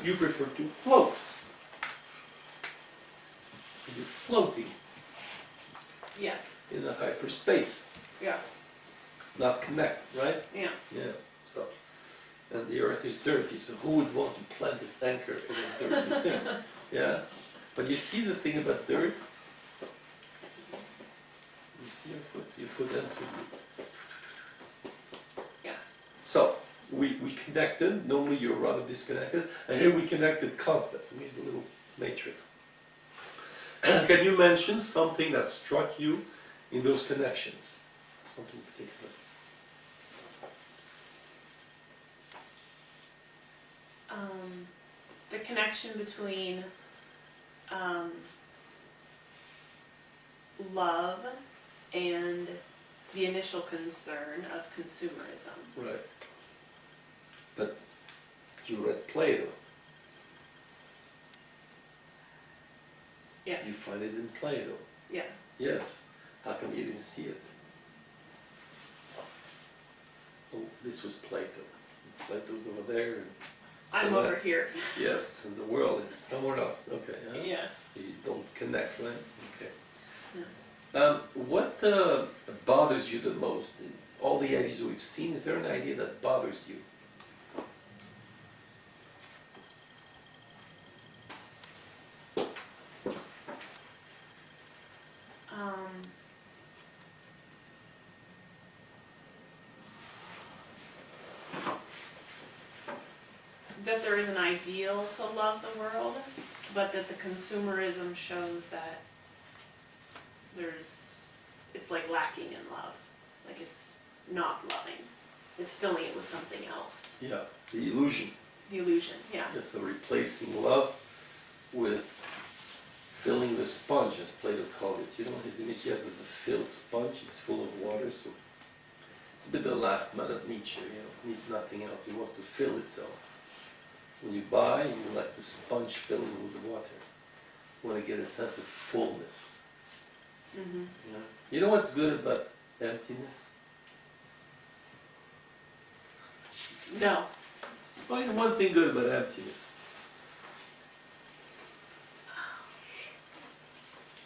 You prefer to float. You're floating Yes. in a hyperspace, Yes. not connect, right? Yeah. Yeah. So, and the earth is dirty. So who would want to plant this anchor in a dirty thing? Yeah. But you see the thing about dirt. You see your foot ends with. Yes. So we connected. Normally you're rather disconnected, and here we connected constant. We made a little matrix. Can you mention something that struck you in those connections? Something particular. The connection between love and the initial concern of consumerism. Right. But you read Plato. Yes. You find it in Plato. Yes. Yes. How come you didn't see it? Oh, this was Plato. Plato's over there. And I'm over here. Yes, and the world is somewhere else. Okay. Huh? Yes. You don't connect, right? Okay. No. What bothers you the most? In all the ideas we've seen, is there an idea that bothers you? That there is an ideal to love the world, but that the consumerism shows that it's like lacking in love. Like it's not loving. It's filling it with something else. Yeah, the illusion. The illusion, yeah. Yes, so replacing love with filling the sponge, as Plato called it. You know, his image, he has a filled sponge, it's full of water, so it's a bit the last man of Nietzsche, you know, it needs nothing else, he wants to fill itself. When you buy, you let the sponge filling with the water. You want to get a sense of fullness. Mm-hmm. You know what's good about emptiness? No. Just find one thing good about emptiness.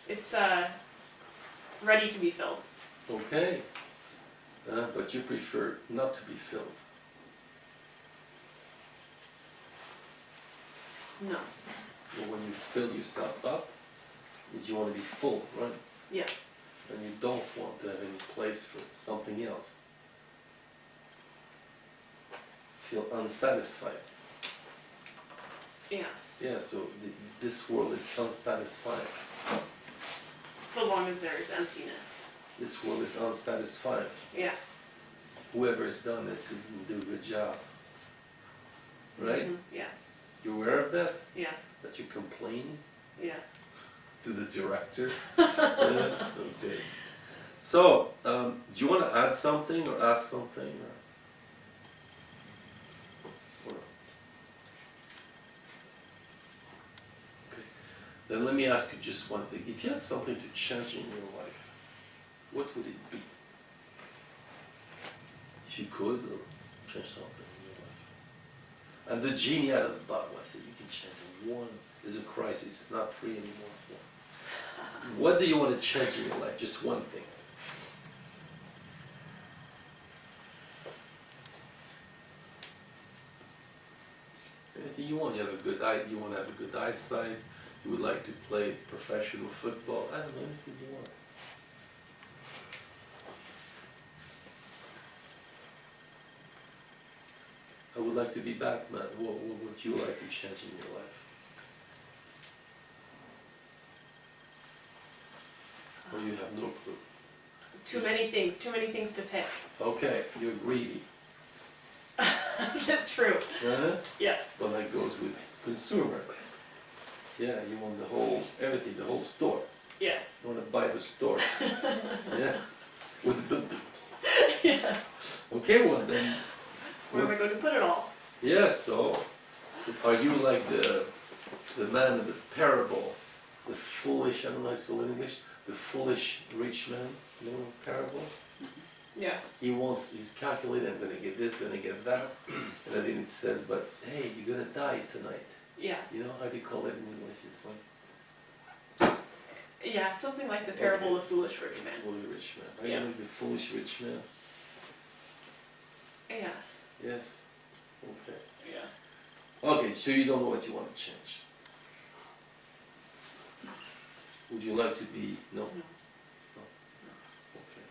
It's ready to be filled. Okay. But you prefer not to be filled. No. Well, when you fill yourself up, you want to be full, right? Yes. And you don't want to have any place for something else. Feel unsatisfied. Yes. Yeah, so this world is unsatisfying. So long as there is emptiness. this world is unsatisfying. Yes. Whoever's done this didn't do a good job. Right? Mhm. Yes. You aware of that? Yes. That you're complaining Yes. to the director? Yeah? Okay. So, do you want to add something or ask something? Or- Okay. Then let me ask you just one thing. If you had something to change in your life, what would it be? If you could, or change something in your life. And the genie out of the bottle, I said, you can change one. There's a crisis. It's not three anymore. It's one. What do you want to change in your life? Just one thing. Anything you want. You have a good eye. You want to have a good eyesight. You would like to play professional football. I don't know, anything you want. I would like to be Batman. What would you like to change in your life? Or you have no clue? Too many things to pick. Okay, you're greedy. True. Uh-huh. Yes. Well, that goes with consumer. Yeah, you want the whole, everything, the whole store. Yes. You want to buy the store. Yeah. With the, Yes. okay, well then. Where am I going to put it all? Yes, so are you like the man in the parable, the foolish, I don't know how it's called in English, the foolish rich man, you know, parable? Yes. He's calculating, I'm gonna get this, gonna get that, and then it says, but hey, you're gonna die tonight. Yes. You know, how do you call it in English? It's like, Yeah, something like the parable of the foolish rich man. foolish rich man. Are Yeah. you like the foolish rich man? Yes. Yes. Okay. Yeah. Okay, so you don't know what you want to change. Would you like to be, no? No. Okay.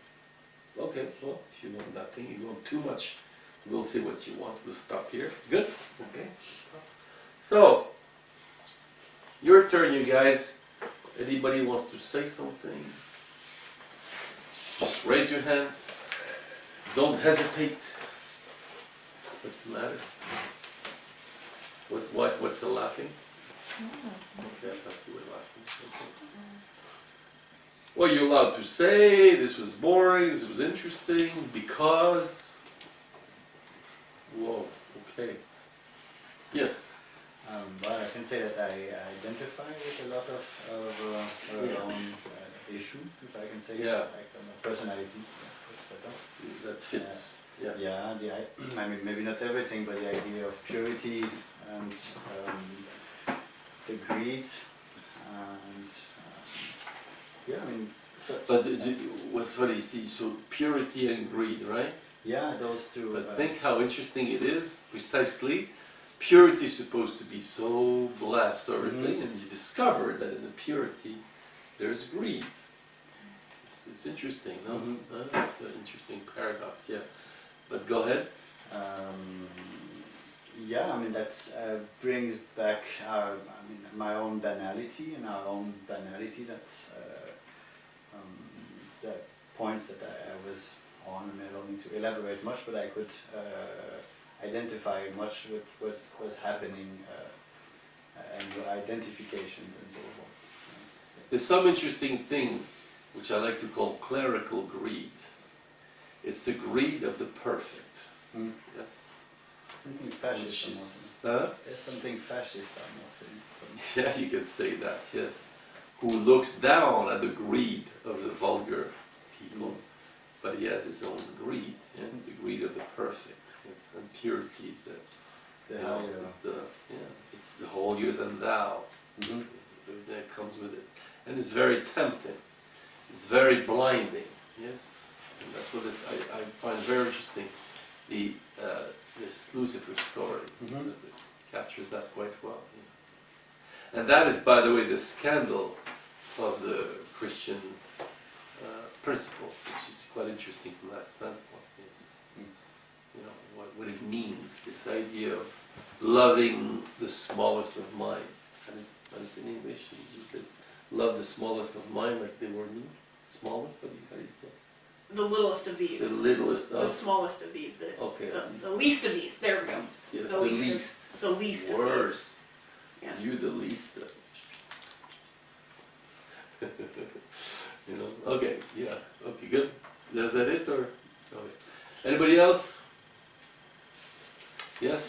Okay, well, if you want that thing, you want too much, we'll see what you want. We'll stop here. Good? Okay. So, your turn, you guys. Anybody wants to say something? Just raise your hand. Don't hesitate. What's the matter? What's the laughing? Okay, I thought you were laughing. Okay. Well, you're allowed to say this was boring, this was interesting, because. Whoa, okay. Yes. Well, I can say that I identify with a lot of issue, if I can say, Yeah. like personality. That's better. That fits. Yeah. Yeah, I mean, maybe not everything, but the idea of purity and the greed and yeah, I mean. But what's funny, see, so purity and greed, right? Yeah, those two. But think how interesting it is, precisely. Purity is supposed to be so blessed, or everything, and you discover that in the purity there's greed. It's interesting, no? It's an interesting paradox, yeah. But go ahead. Yeah, I mean that brings back my own banality, and our own banality. That's the points that I was on, and I don't need to elaborate much, but I could identify much with what's happening and your identifications and so forth. There's some interesting thing which I like to call clerical greed. It's the greed of the perfect. Yes. Something fascist. Which is, huh? There's something fascist, I must say. Yeah, you can say that, yes. Who looks down at the greed of the vulgar people, but he has his own greed. Yeah? It's the greed of the perfect. It's impurity. It's the holier than thou. That comes with it, and it's very tempting. It's very blinding. Yes, and that's what this I find very interesting. This Lucifer story captures that quite well. Yeah. And that is, by the way, the scandal of the Christian principle, which is quite interesting from that standpoint. Is, you know, what it means, this idea of loving the smallest of mine. How is it in English? It just says, love the smallest of mine like they were me. Smallest, how do you say? The littlest of these. The littlest The of. smallest of these. Okay. The least of these. There we go. Least, yes, The the least. least. The least of these. Worse. Yeah. You the least. You know. Okay. Yeah. Okay. Good. Is that it or? Okay. Anybody else? Yes.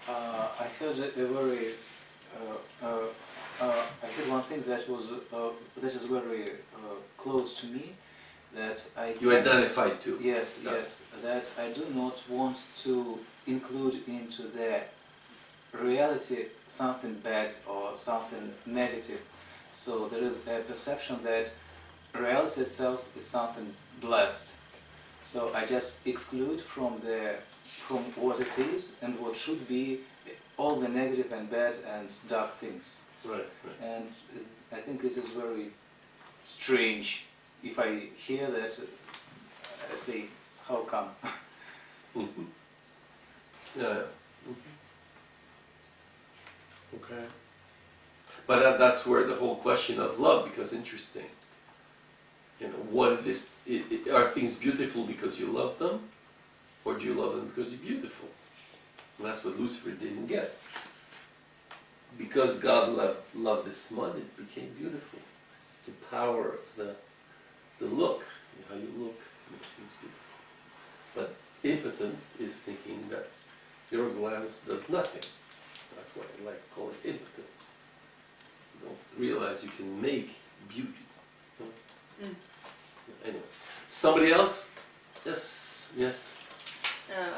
I heard a very. I heard one thing that was that is very close to me. That I. You identified too. Yes, Yeah. yes. That I do not want to include into the reality something bad or something negative. So there is a perception that reality itself is something blessed. So I just exclude from what it is and what should be all the negative and bad and dark things. Right. Right. And I think it is very strange if I hear that. I say, how come? Mhm. Yeah. Mhm. Okay. But that's where the whole question of love becomes interesting. You know, what is are things beautiful because you love them, or do you love them because you're beautiful? And that's what Lucifer didn't get. Because God loved this mud, it became beautiful. The power of the look, how you look, makes things beautiful. But impotence is thinking that your glance does nothing. That's why I like to call it impotence. You don't realize you can make beauty. No? Mm. Anyway, somebody else? Yes, yes.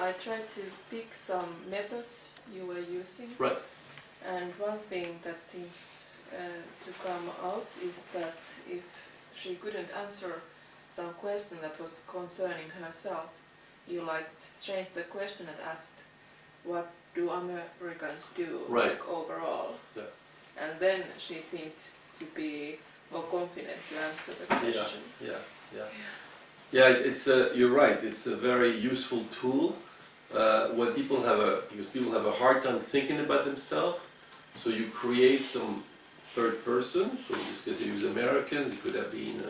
I tried to pick some methods you were using. Right. And one thing that seems to come out is that if she couldn't answer some question that was concerning herself, you changed the question and asked, what do Americans do Right. overall? Yeah. And then she seemed to be more confident to answer the question. Yeah, it's you're right. It's a very useful tool when people because people have a hard time thinking about themselves. So you create some third person. So in this case, you use Americans. It could have been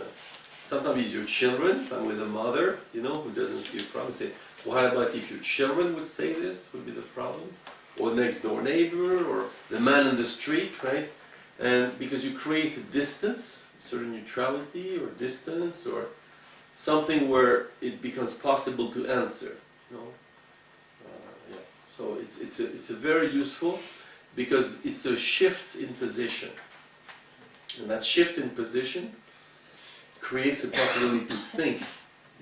sometimes it's your children. I'm with a mother, who doesn't see a problem. Say, what about if your children would say this? Would be the problem, or next door neighbor, or the man in the street, right? And because you create a distance, certain neutrality or distance, or something where it becomes possible to answer. Yeah. So it's a very useful because it's a shift in position, and that shift in position creates a possibility to think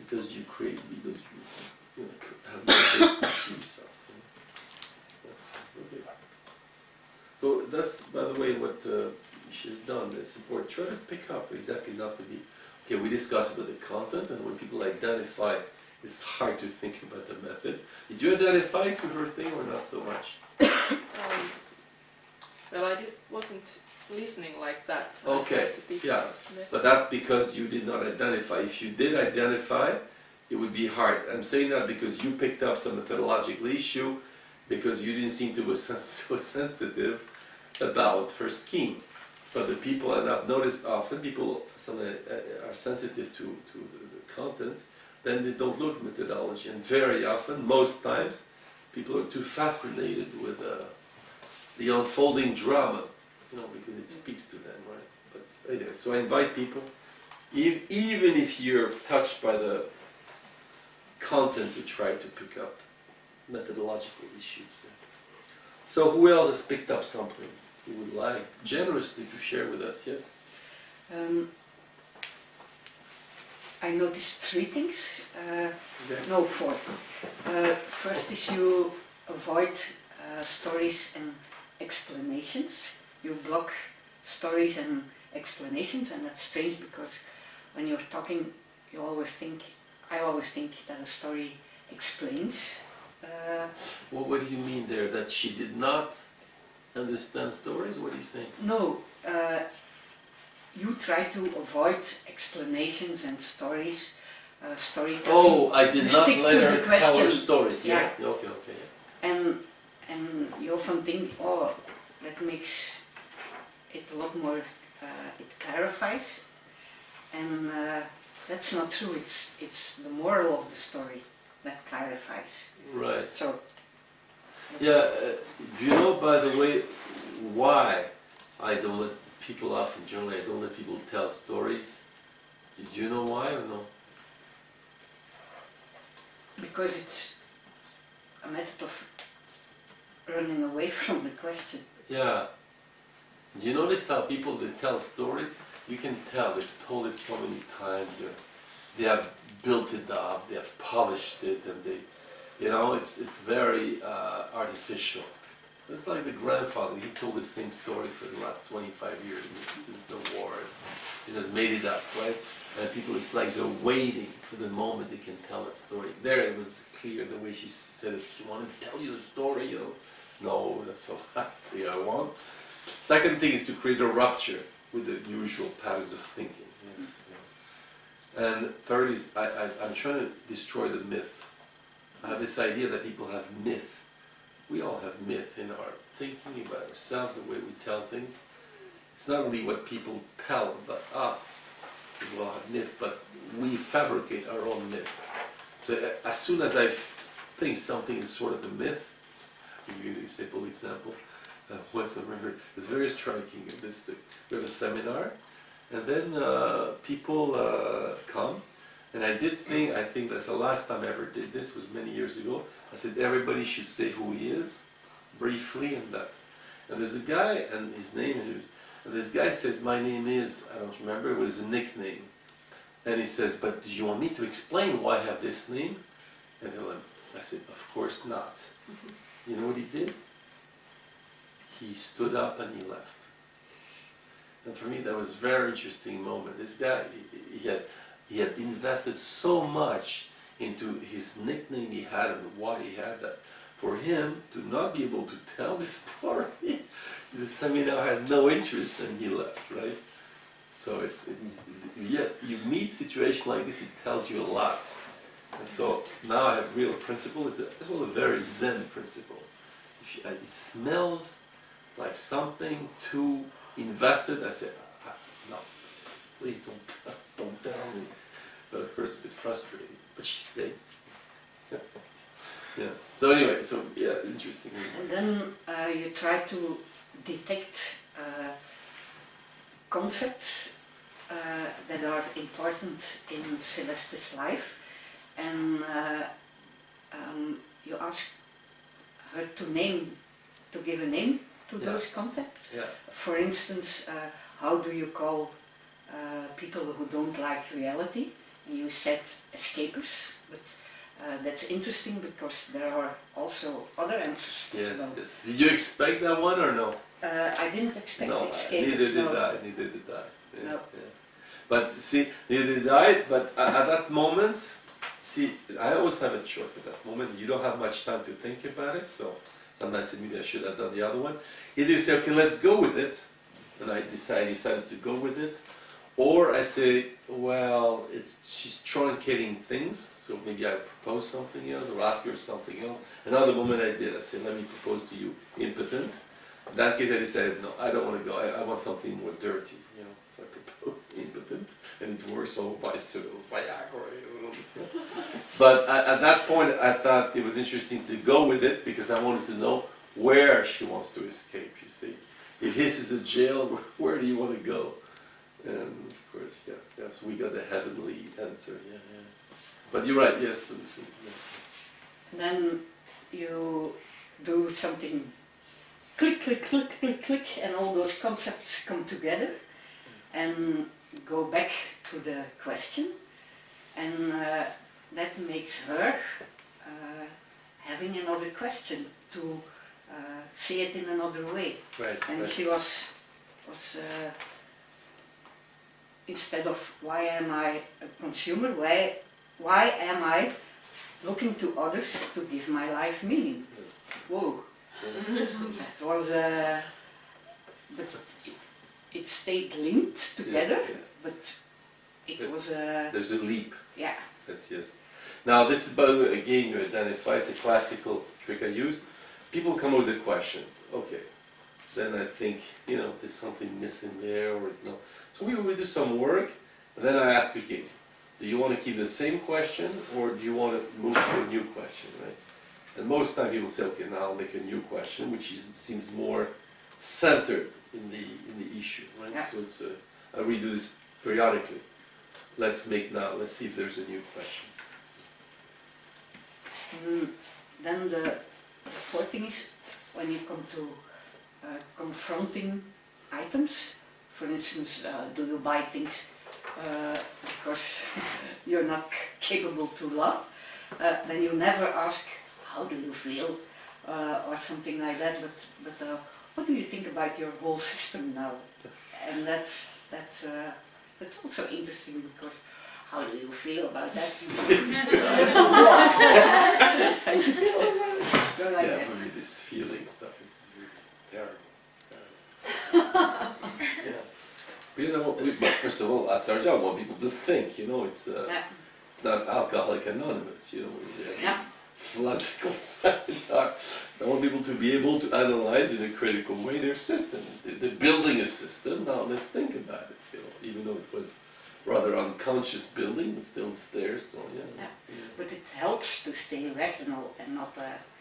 because you have more distance to yourself. Okay. So that's, by the way, what she's done. It's important. Try to pick up exactly, not to be. Okay, we discussed about the content, and when people identify, it's hard to think about the method. Did you identify to her thing or not so much? Well, I wasn't listening like that. So Okay, I tried to pick yeah. this method. But that's because you did not identify. If you did identify, it would be hard. I'm saying that because you picked up some methodological issue, because you didn't seem to be so sensitive about her scheme. But the people, and I've noticed often, people are sensitive to the content, then they don't look at methodology. And very often, most times, people are too fascinated with the unfolding drama, because it speaks to them, right? But anyway, so I invite people, even if you're touched by the content, to try to pick up methodological issues. So who else has picked up something you would like generously to share with us? Yes? I noticed three things. Okay. No, four. First is you avoid stories and explanations. You block stories and explanations, and that's strange because when you're talking, I always think that a story explains. What do you mean there? That she did not understand stories? What are you saying? No, you try to avoid explanations and stories, storytelling. Oh, I did You not stick let to her the tell her question. stories. Yeah. Yeah. Okay. Yeah. And you often think, oh, that makes it a lot more, it clarifies. and that's not true. It's the moral of the story that clarifies. Right. So. Yeah, do you know, by the way, why I don't let people, often generally, I don't let people tell stories? Do you know why or no? Because it's a method of running away from the question. Yeah. Do you notice how people that tell a story, you can tell they've told it so many times, they have built it up, they have polished it, and they, you know, it's very artificial. It's like the grandfather, he told the same story for the last 25 years since the war. He just made it up, right? And people, it's like they're waiting for the moment they can tell that story. There it was clear the way she said it. She wanted to tell you the story, you know. No, that's the last thing I want. Second thing is to create a rupture with the usual patterns of thinking. Yes, yeah. And third is, I'm trying to destroy the myth. I have this idea that people have myth. We all have myth in our thinking about ourselves, the way we tell things. It's not only what people tell about us, we all have myth, but we fabricate our own myth. So as soon as I think something is sort of a myth, I'll give you a simple example. Once I remember, it was very striking. We have a seminar, and then people come, and I think that's the last time I ever did this, was many years ago. I said everybody should say who he is, briefly, and that. And there's a guy, and his name is, and this guy says, my name is, I don't remember, it was a nickname. And he says, but do you want me to explain why I have this name? And I said, of course not. You know what he did? He stood up and he left. And for me, that was a very interesting moment. This guy, he had invested so much into his nickname he had and why he had that. For him to not be able to tell the story, the seminar had no interest and he left, right? So yeah, you meet situations like this, it tells you a lot. And so now I have real principle. It's well a very Zen principle. It smells like something too invested. I say, no, please don't tell me. But of course, a bit frustrated. But she stayed. Yeah. So anyway, yeah, interesting. And then you try to detect concepts that are important in Celeste's life, and you ask her to give a name to those concepts. Yeah. For instance, how do you call people who don't like reality? You said escapers, but that's interesting because there are also other answers as well. Yes. Did you expect that one or no? I didn't expect No, escapers. neither did no. I. Neither did I. Yeah, No. yeah. But see, neither did I. But at that moment, see, I always have a choice at that moment. You don't have much time to think about it, so sometimes maybe I should have done the other one. Either you say, okay, let's go with it, and I decided to go with it, or I say, well, she's truncating things, so maybe I propose something else or ask her something else. Another moment I did, I said, let me propose to you impotent. In that case, I decided, no, I don't want to go. I want something more dirty, you know. So I proposed impotent, and it works. So Viagra, you know. But at that point, I thought it was interesting to go with it because I wanted to know where she wants to escape. You see, if this is a jail, where do you want to go? And of course, yeah. So we got the heavenly answer. Yeah. But you're right. Yes. Yeah. And then you do something. Click, click, click, click, click, and all those concepts come together and go back to the question, and that makes her having another question to see it in another way. Right. And right. she was instead of why am I a consumer, why am I looking to others to give my life meaning? Whoa. It was but it stayed linked together, Yes. but it was a... There's a leap. Yeah. Yes. Now this is, by the way, again, you identify, it's a classical trick I use. People come up with a question, okay, then I think, you know, there's something missing there, or no. So we do some work, Then I ask again, do you want to keep the same question or do you want to move to a new question, right? And most time people say, okay, now I'll make a new question, which seems more centered in the issue, right? Yeah. So it's I redo this periodically. Let's see if there's a new question. Then the fourth thing is when you come to confronting items. For instance, do you buy things because you're not capable to love? Then you never ask, how do you feel? Or something like that, but what do you think about your whole system now? And that's also interesting because how do you feel about that? Go like Yeah, that. for me this feeling stuff is really terrible. Yeah. You know, but first of all, that's our job. We want people to think. You know, it's not Alcoholic Anonymous. You know, Yeah. philosophical seminar. I want people to be able to analyze in a critical way their system. They're building a system. Now let's think about it. You know, even though it was rather unconscious building, but still it's there. So yeah. But it helps to stay rational and not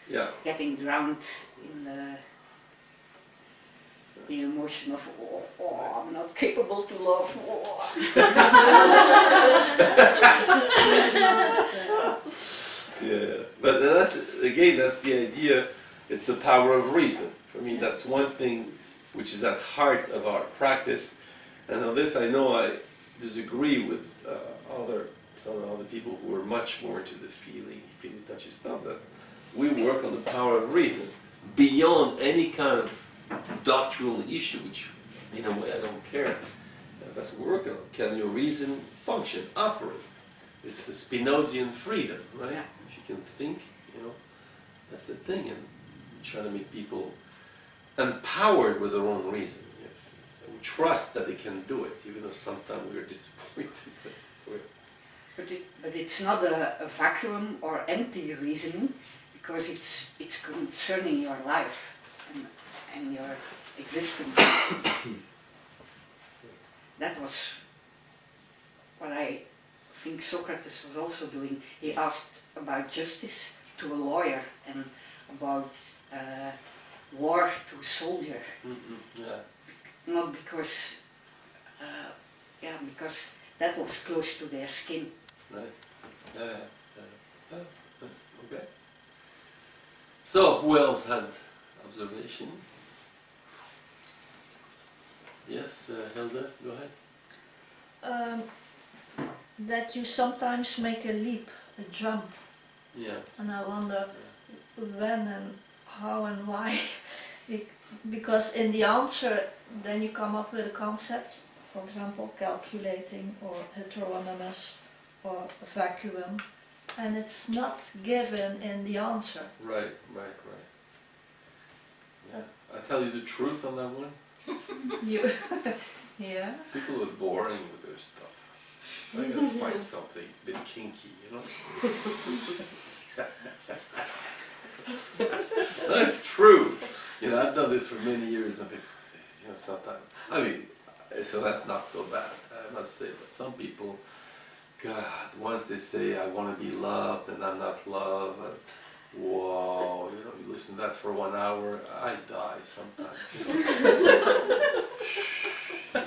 Yeah. getting drowned in the emotion of, oh, I'm not capable to love. Oh. Yeah, but that's the idea. It's the power of reason. For me, that's one thing which is at heart of our practice. And on this, I know I disagree with some other people who are much more into the feeling touchy stuff. That we work on the power of reason beyond any kind of doctrinal issue, which in a way I don't care. That's what we're working on. Can your reason function, operate? It's the Spinozian freedom, right? Yeah. If you can think, you know, that's the thing. And trying to make people empowered with their own reason. Yes. So we trust that they can do it, even though sometimes we're disappointed. But it's weird. But it's not a vacuum or empty reasoning, because it's concerning your life and your existence. That was what I think Socrates was also doing. He asked about justice to a lawyer and about war to a soldier. Yeah. Not because, because that was close to their skin. Right. Okay. So, who else had observation? Yes, Hilda, go ahead. That you sometimes make a leap, a jump, Yeah. and I wonder when and how and why. Because in the answer, then you come up with a concept, for example, calculating or heteronymous or a vacuum, and it's not given in the answer. Right. Yeah. I tell you the truth on that one. You, yeah. People are boring with their stuff. I gotta find something a bit kinky, you know? That's true. You know, I've done this for many years. I've been, you know, sometimes. I mean, so that's not so bad, I must say. But some people, God, once they say, I want to be loved and I'm not loved, and, whoa, you know, you listen to that for 1 hour, I die sometimes. You know?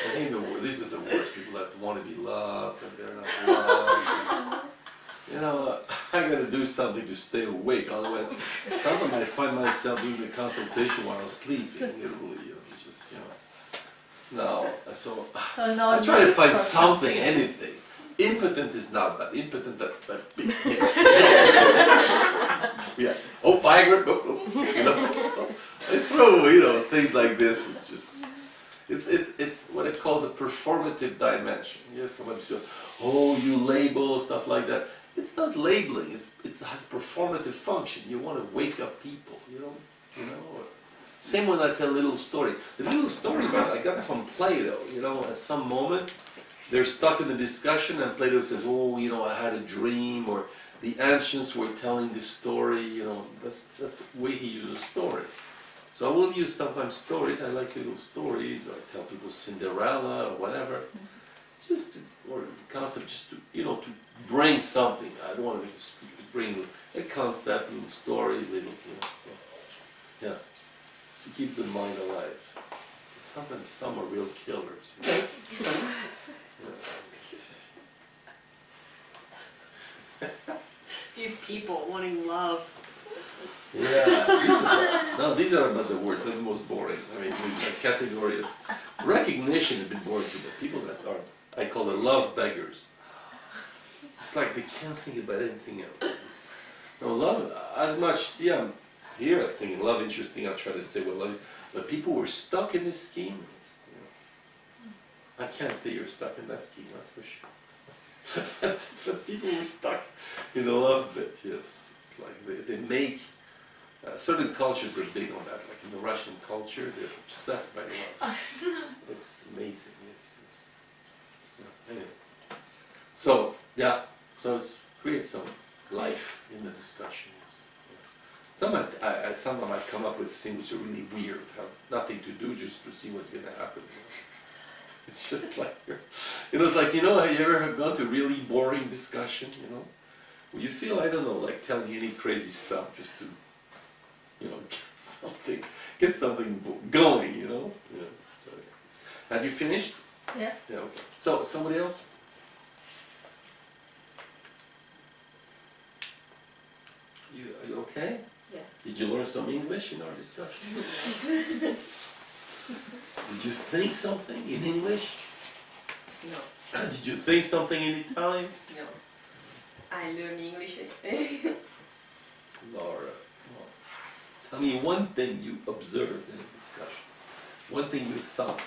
I think these are the worst people that want to be loved and they're not loved. And, you know, I gotta do something to stay awake. Otherwise, sometimes I find myself doing the consultation while sleeping. Literally, you know, it's just, you know. No, so So now I try to find for something, anything. Impotent is not bad. Impotent, but yeah. Oh, Viagra. You know, so I throw, you know, things like this, which is. It's what I call the performative dimension. Yes, somebody says, oh, you label, stuff like that. It's not labeling, it has performative function. You want to wake up people, you know. Same when I tell a little story. The little story about I got that from Plato, you know, at some moment they're stuck in the discussion and Plato says, oh, you know, I had a dream, or the ancients were telling this story, you know, that's the way he uses story. So I will use sometimes stories, I like little stories, or I tell people Cinderella or whatever. just to, or the concept, just to, you know, to bring something. I don't want to make a speech, but bring a concept, a little story, little, you know, yeah, to keep the mind alive. Sometimes some are real killers. You know? These people wanting love. Yeah. No, these are not the worst. They're the most boring. I mean, the category of recognition has been boring to the people that are, I call them love beggars. It's like they can't think about anything else. No, love, as much, see, I'm here thinking love interesting, I'll try to say what love, but people who are stuck in this scheme, it's, you know, I can't say you're stuck in that scheme, that's for sure. But people who are stuck in the love bit, yes. It's like they make, certain cultures are big on that, like in the Russian culture, they're obsessed by love. It's amazing, yes, yes. Yeah, anyway. So, yeah, so it creates some life in the discussion. Yes. Some might come up with things which are really weird, have nothing to do, just to see what's going to happen. You know? It's just like, you know, it's like, you know, have you ever gone to a really boring discussion, you know? Where you feel, I don't know, like telling any crazy stuff just to, you know, get something going, you know? Yeah. So, yeah. Have you finished? Yeah. Yeah, okay. So, somebody else? Are you okay? Yes. Did you learn some English in our discussion? Did you think something in English? No. Did you think something in Italian? No. I learn English. Laura, come on. Tell me one thing you observed in a discussion. One thing you thought.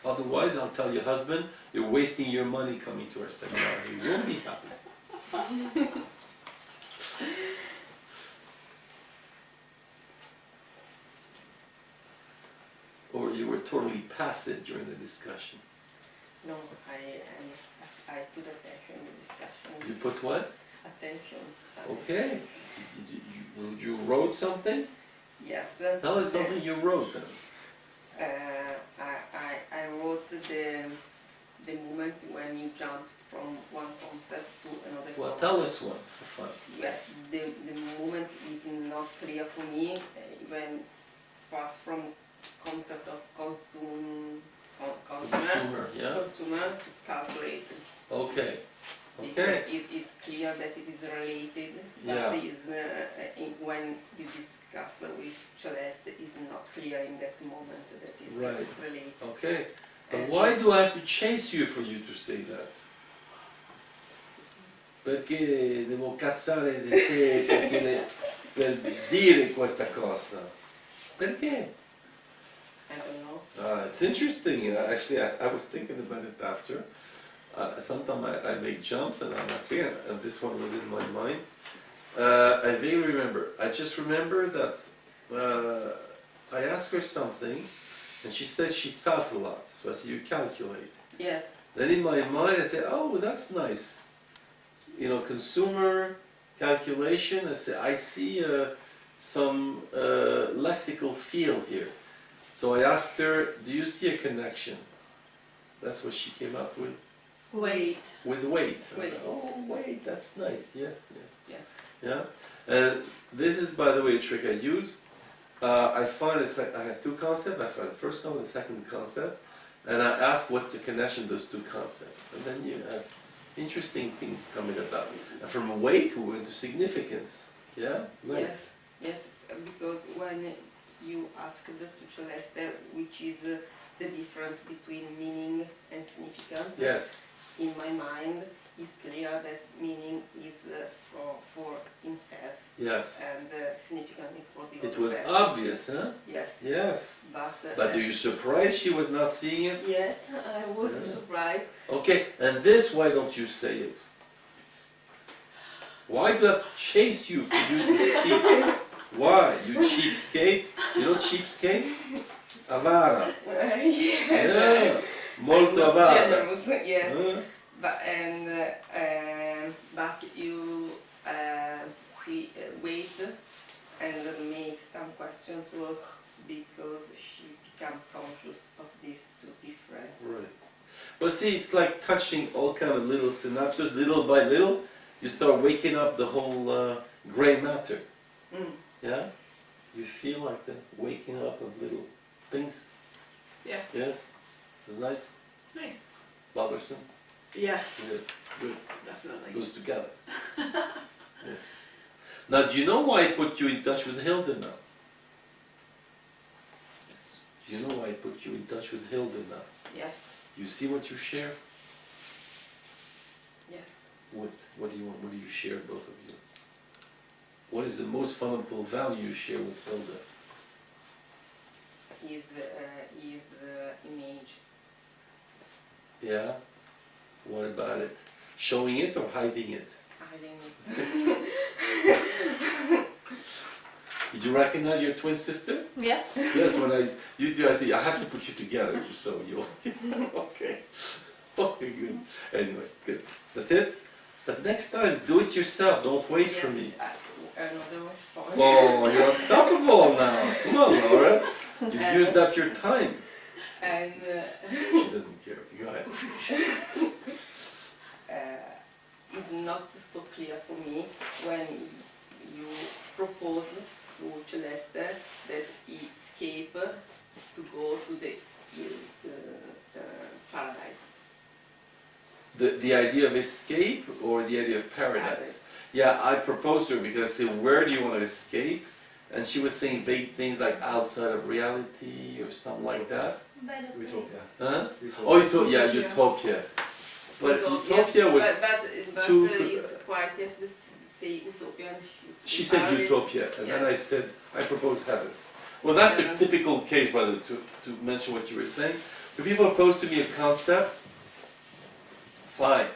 Otherwise, I'll tell your husband, you're wasting your money coming to our seminar. He won't be happy. Or you were totally passive during the discussion. No, I put attention in the discussion. You put what? Attention. Okay. You wrote something? Yes. Tell us something you wrote then. I wrote the moment when you jump from one concept to another Well, concept. tell us one for fun. Yes, the moment is not clear for me when pass from concept of Consumer, yeah? consumer to calculate. Okay. Because Okay. it's clear that it is related, Yeah. but when you discuss with Celeste, it's not clear in that moment that it's Right. related. Okay. But why do I have to chase you for you to say that? Perché devo cazzare di te per dire questa cosa? Perché? I don't know. It's interesting. Actually, I was thinking about it after. Sometimes I make jumps and I'm not clear, and this one was in my mind. I vaguely remember. I just remember that I asked her something, and she said she thought a lot. So I said, you calculate. Yes. Then in my mind I said, oh, that's nice. You know, consumer calculation. I said, I see some lexical feel here. So I asked her, do you see a connection? That's what she came up with. Wait. With weight. Weight. Oh, wait, that's nice. Yes, yes. Yeah. Yeah. And this is, by the way, a trick I use. I find I have two concepts. I find the first concept and the second concept, and I ask what's the connection of those two concepts, and then you have interesting things coming about. And from weight we went to significance. Yeah. Nice. Yes, because when you asked to Celeste which is the difference between meaning and significance, Yes. in my mind it's clear that meaning is for himself Yes. and significant is for the It other was person. obvious, huh? Yes, Yes. but But are you surprised she was not seeing it? yes, I was Yeah. surprised. Okay, and this, why don't you say it? Why do I have to chase you for you to speak? Why? You cheapskate? You know cheapskate? Avara. Yes, Yeah. Molto I'm not avara. generous, yes. Huh? But you wait and make some question to her because she become conscious of But see, it's like touching all kind of little synapses, little by little, you start waking up the whole gray matter. Mm. Yeah? You feel like the waking up of little things. Yeah. Yes? It's nice. Nice. Bothersome. Yes, Yes. Good. definitely. Goes together. Yes. Now, do you know why I put you in touch with Hilda now? Do you know why I put you in touch with Hilda now? Yes. You see what you share? Yes. What do you want? What do you share, both of you? What is the most fundamental value you share with Hilda? Is image. Yeah? What about it? Showing it or hiding it? Hiding it. Did you recognize your twin sister? Yeah. Yes, you do, I see, I have to put you together so you'll, okay. Okay, good. Anyway, good. That's it? But next time, do it yourself, don't wait for me. Another one. Oh, you're unstoppable now. Come on, Laura. You've used up your time. And She doesn't care. Go ahead. it's not so clear for me when you propose to Celeste that he escape to go to the paradise. The idea of escape or the idea of paradise? Yeah, I proposed to her because I said, where do you want to escape? And she was saying vague things like outside of reality or something like that. Utopia. Huh? Utopia. Oh, Utopia, yeah, Utopia. But Utopia was but too... it's quite, yes, say Utopia. And She said Paradise. Utopia, and then I Yes. said, I propose heavens. Well, that's a Yes. typical case, by the way, to mention what you were saying. When people oppose to me a concept, fine.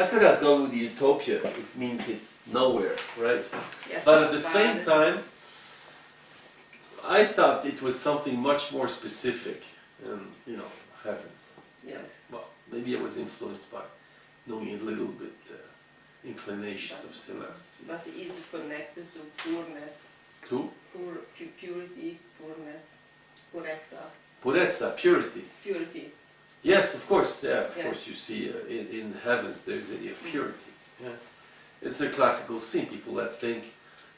I could have gone with the Utopia, it means it's nowhere, right? Yes, But at the same Paradise. time, I thought it was something much more specific, and, you know, heavens. Yes. Well, maybe I was influenced by knowing a little bit inclinations of Celeste. But it is connected to pureness, To purity, pureness, purezza, Purezza, purity. purity. Yes, of course, yeah, of Yeah. course you see in heavens there's the idea of purity. Yeah. It's a classical scene, people that think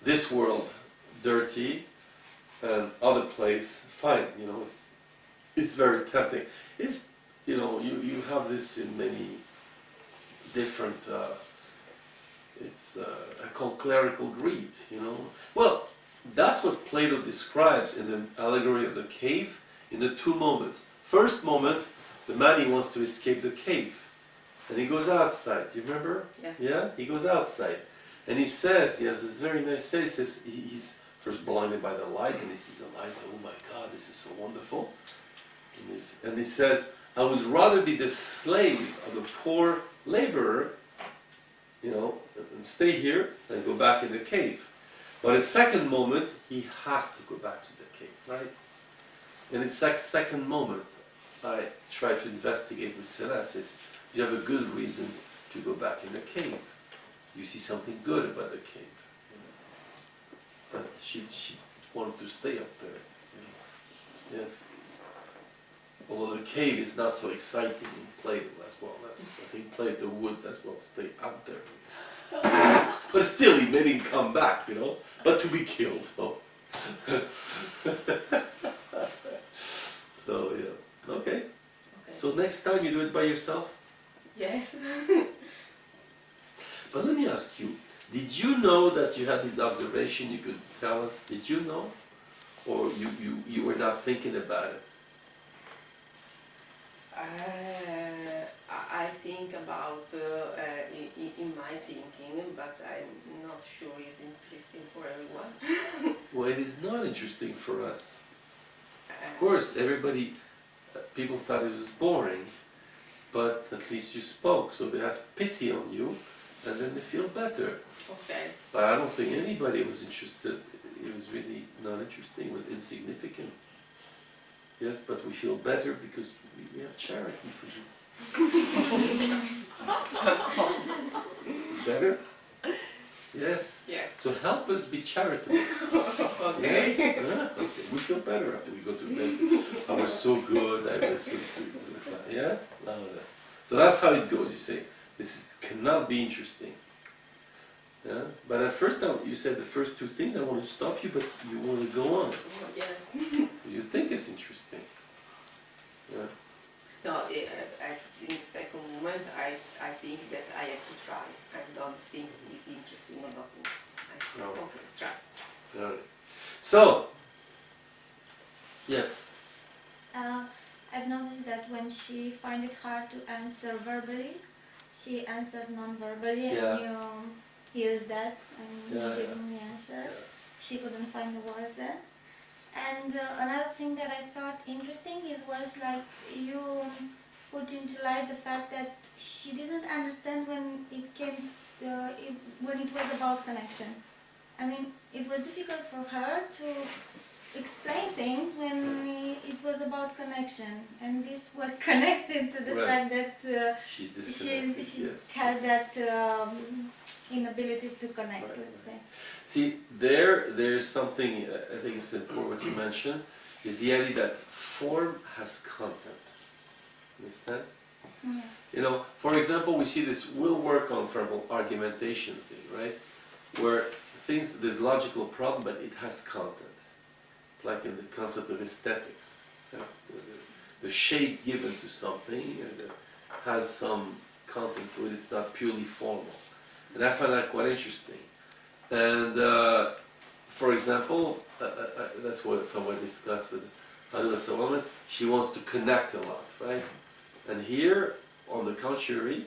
this world dirty and other place fine, you know. It's very tempting. It's, you know, you have this in many different, I call clerical greed, you know. Well, that's what Plato describes in the allegory of the cave in the two moments. First moment, the man, he wants to escape the cave. And he goes outside, do you remember? Yes. Yeah? He goes outside. And he says, he has this very nice say, he says, he's first blinded by the light, and he sees the light, oh my God, this is so wonderful. And he says, I would rather be the slave of the poor laborer, you know, and stay here than go back in the cave. But a second moment, he has to go back to the cave, right? And it's that second moment I try to investigate with Celeste is, do you have a good reason to go back in the cave? You see something good about the cave. Yes. But she wanted to stay up there. You know. Yes. Although the cave is not so exciting in Plato as well. That's, I think Plato would as well stay out there. But still, he made him come back, you know, but to be killed. So, so yeah, okay. Okay. So next time you do it by yourself. Yes. But let me ask you, did you know that you had this observation you could tell us? Did you know? Or you were not thinking about it? I think about in my thinking, but I'm not sure it's interesting for everyone. Well, it is not interesting for us. Of course, everybody, people thought it was boring, but at least you spoke, so they have pity on you, and then they feel better. Okay. But I don't think anybody was interested. It was really not interesting. It was insignificant. Yes, but we feel better because we have charity for you. Better? Yes. Yeah. So help us be charitable. Okay. Yes? Okay. We feel better after we go to bed. I was so good. I listened to you. Yeah? So that's how it goes. You say, cannot be interesting. Yeah? But at first, now, you said the first two things, I want to stop you, but you want to go on. Yes. You think it's interesting. Yeah. No, in the second moment, I think that I have to try. I don't think it's interesting or not interesting. I No. okay, try. All right. So, yes. I've noticed that when she find it hard to answer verbally, she answered non-verbally, Yeah. and you use that and Yeah, give yeah. me the answer. Yeah. She couldn't find the words then. And another thing that I thought interesting, it was like you put into light the fact that she didn't understand when it came, when it was about connection. I mean, it was difficult for her to explain things when it was about connection, and this was connected to the Right. fact that She's disconnected, she yes. had that inability to connect, Right, let's say. See, there's something, I think it's important what you mentioned, is the idea that form has content. Understand? Yeah. You know, for example, we see this, we'll work on, for example, argumentation thing, right? Where things, there's logical problem, but it has content. It's like in the concept of aesthetics. You know, the shape given to something has some content to it, it's not purely formal. And I find that quite interesting. And for example, that's what I discussed with Adela Solomon, she wants to connect a lot, right? And here, on the contrary,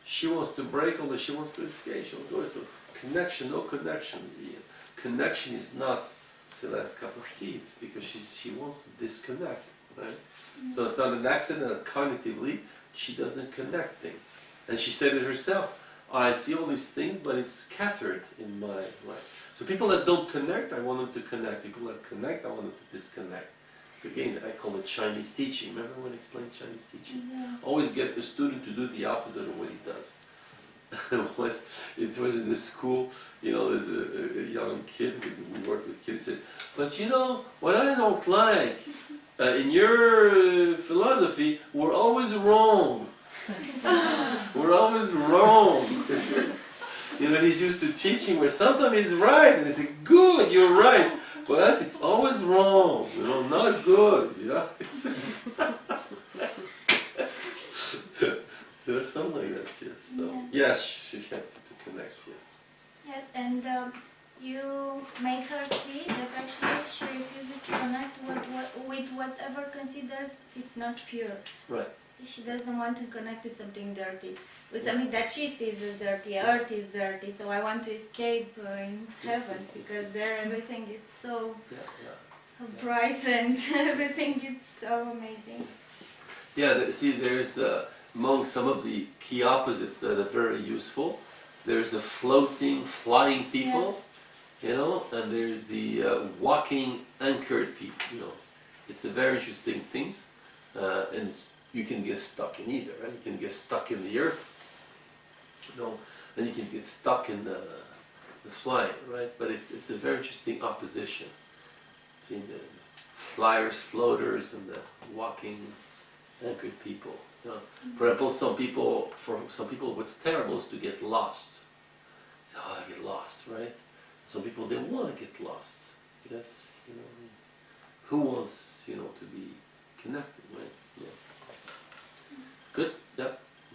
she wants to break, although she wants to escape, she wants to go. So connection, no connection. The connection is not the last cup of tea, it's because she wants to disconnect, right? So it's not an accident that cognitively she doesn't connect things. And she said it herself, I see all these things, but it's scattered in my life. So people that don't connect, I want them to connect. People that connect, I want them to disconnect. So again, I call it Chinese teaching. Remember when I explained Chinese teaching? Yeah. Always get the student to do the opposite of what he does. it was in the school, you know, there's a young kid, we worked with kids, said, but you know, what I don't like, in your philosophy, we're always wrong. We're always wrong. You know, he's used to teaching where sometimes he's right, and they say, good, you're right. But us, it's always wrong, you know, not good, you know. There's something like that, yes. So, Yeah. yes, she had to connect, yes. Yes, and you make her see that actually she refuses to connect with whatever considers it's not pure. Right. She doesn't want to connect with something dirty, with something that she sees as dirty. Earth is dirty, so I want to escape in heavens, because there everything is so Yeah, yeah. bright and everything is so amazing. Yeah, see, there's among some of the key opposites that are very useful. There's the floating, flying people, you know, and there's the walking, anchored people, you know. It's a very interesting things, and you can get stuck in either, right? You can get stuck in the earth, you know, and you can get stuck in the flying, right? But it's a very interesting opposition between the flyers, floaters, and the walking, anchored people. You know, for example, for some people, what's terrible is to get lost. Oh, I get lost, right? Some people, they want to get lost. Yes, you know, who wants, you know, to be connected, right? Yeah. Good. Yeah.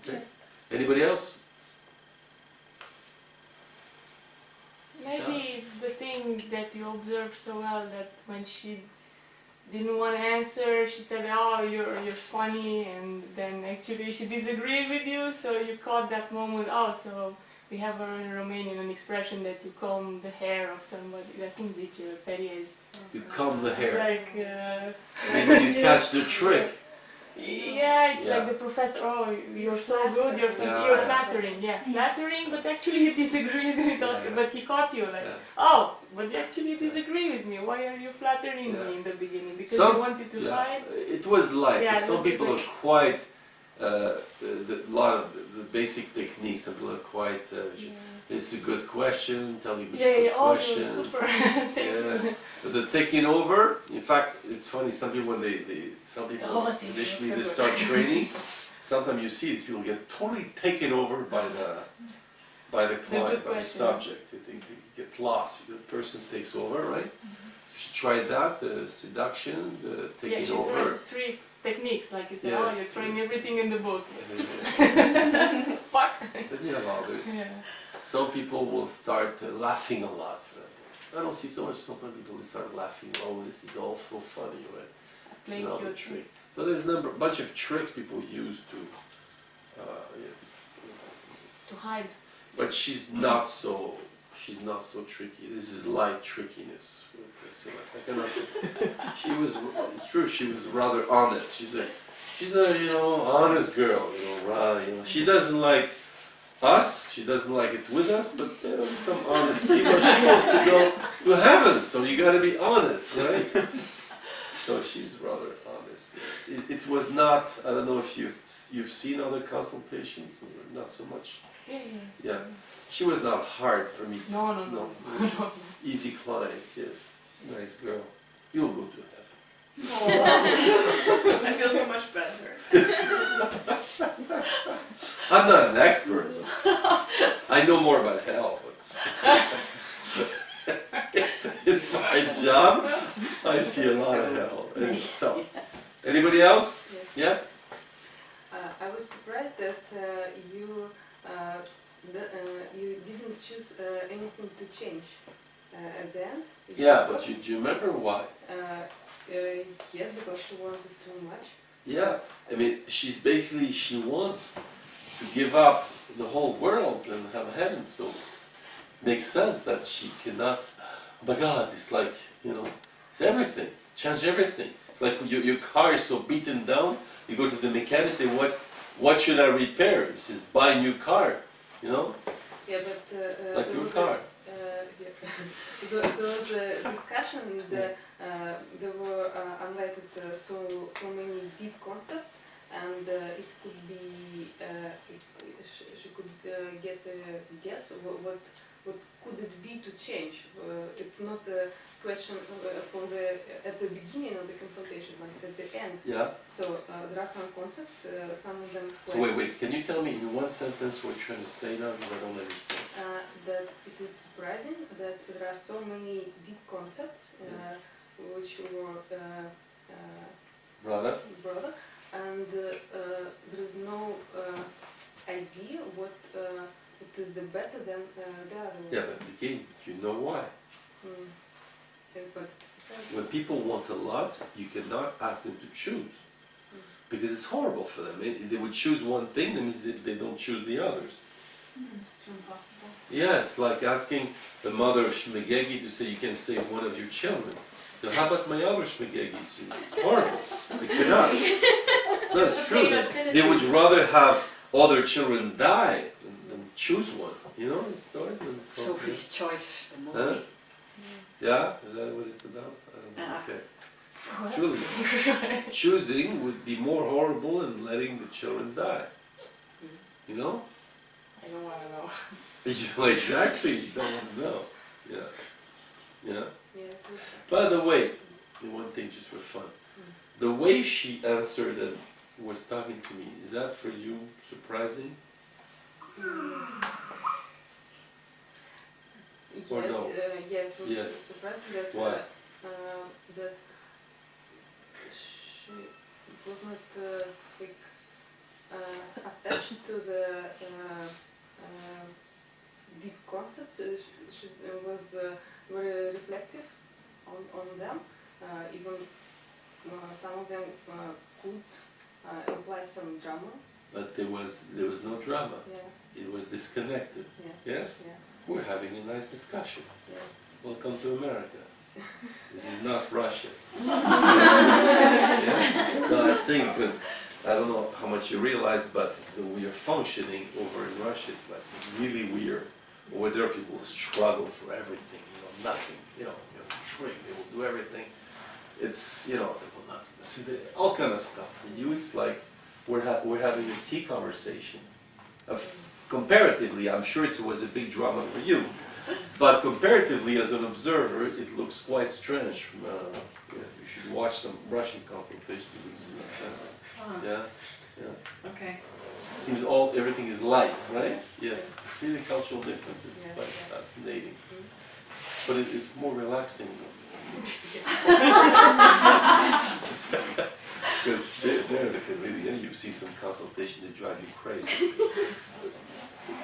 Okay. Yes. Anybody else? Maybe the thing that you observed so well, that when she didn't want to answer, she said, oh, you're funny, and then actually she disagreed with you, so you caught that moment. Oh, so we have in Romanian an expression that you comb the hair of somebody, that cum zice, periez. You comb the hair. Like, Maybe you catch the trick. yeah, it's Yeah. like the professor, oh, you're so good, you're Yeah. flattering, flattering, but actually you disagree with us, Yeah. but he caught you, like, Yeah. oh, but actually you disagree with me, why are you flattering Yeah. me in the beginning, because Some- you wanted to lie? It was light, Yeah, but some that was people are like- quite, a lot of the basic techniques, some people are quite, it's a good question, tell you it's a good Oh, question. you're super. Yeah. But the taking over, in fact, it's funny, some people when some people Oh, thank you, initially so they good. start training, sometimes you see these people get totally taken over by the client, by the subject. They get lost. The person takes over, right? So she tried that, the seduction, the Yeah, taking she over. tried 3 techniques, like you said, oh, Yes, you're throwing yes. everything in the boat. Then Fuck! you have others. Yeah. Some people will start laughing a lot for that. I don't see so much. Sometimes people will start laughing. Oh, this is all so funny, right? Playing Another cute. trick. So there's a bunch of tricks people use to, yes. To hide. But she's not so tricky. This is light trickiness. So I cannot say. She was. It's true. She was rather honest. She's a honest girl. She doesn't like us. She doesn't like it with us. But there is some honesty. But she wants to go to heaven. So you got to be honest, right? So she's rather honest. Yes. It was not. I don't know if you've seen other consultations. Or not so much. Yeah. Yeah. She was not hard for me. No. Easy client, yes. Nice girl. You'll go to heaven. I feel so much better. I'm not an expert. I know more about hell. But in my job, I see a lot of hell. And so, anybody else? Yes. Yeah? I was surprised that you didn't choose anything to change at the end. Yeah, but do you remember why? Yes, because she wanted too much. Yeah, I mean, she wants to give up the whole world and have heaven, so it makes sense that she cannot, oh my God, it's like, it's everything, change everything. It's like your car is so beaten down, you go to the mechanic and say, what should I repair? He says, buy a new car, Yeah, but like your car. There was a discussion. There were unlighted so many deep concepts, and it could be she could get a guess what could it be to change. It's not a question from at the beginning of the consultation, but at the end. Yeah. So there are some concepts. Some of them. So wait, can you tell me in one sentence what you're trying to say now? Because I don't understand. That it is surprising that there are so many deep concepts which were Brother? and there is no idea what is the better than the other one. Yeah, but again, you know why. But it's surprising. When people want a lot, you cannot ask them to choose. Because it's horrible for them. If they would choose one thing, that means they don't choose the others. It's too impossible. Yeah, it's like asking the mother of Shmegegi to say you can save one of your children. So how about my other Shmegegis? It's horrible. They cannot. That's true. They would rather have other children die than choose one. You know the story? Sophie's Choice, the movie. Huh? Yeah? Is that what it's about? I don't know. Okay. Choosing would be more horrible than letting the children die. You know? I don't want to know. You know exactly. You don't want to know. Yeah. Yeah. Yeah, By the way, one thing just for fun. The way she answered and was talking to me, is that for you surprising? Or no? Yeah, it was Yes. surprising that Why? that she was not attached to the deep concepts. She was very reflective on them. Even some of them could imply some drama. But there was no drama. Yeah. It was disconnected. Yeah. Yes? Yeah. We're having a nice discussion. Yeah. Welcome to America. This is not Russia. Yeah? No, I was thinking because I don't know how much you realize, but the way you're functioning over in Russia is like really weird. Over there, people will struggle for everything. Nothing. Drink. They will do everything. It's they will not. So all kind of stuff. In you, it's like we're having a tea conversation. Comparatively, I'm sure it was a big drama for you, but comparatively, as an observer, it looks quite strange. You should watch some Russian consultation. Yeah. Yeah. Okay. Seems everything is light, right? Yes. See the cultural difference. It's Yeah. quite fascinating. But it's more relaxing. Because they're the comedian. You see some consultation, they drive you crazy.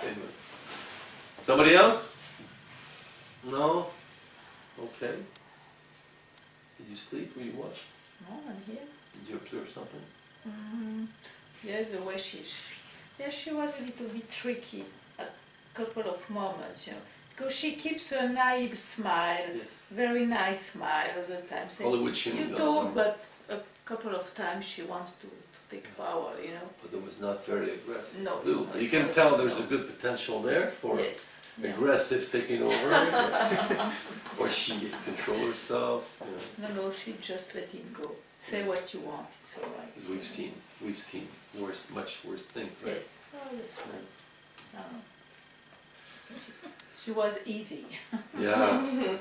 Anyway. Somebody else? No? Okay. Did you sleep or you watched? No, I'm here. Did you observe something? Yes, the way she was a little bit tricky at a couple of moments, because she keeps a naive smile, Yes. very nice smile all the time, saying, Hollywood chewing you gum, talk, right? but a couple of times she wants to take power, But it was not very aggressive. No, it's Little- not You can aggressive, tell there's no. a good potential there for Yes. Yeah. aggressive taking over. Or she control herself. No, she just let him go. Say what you want, it's all right. Because we've seen worse, much worse things, right? Yes. Oh, yes, right. She was easy. Yeah.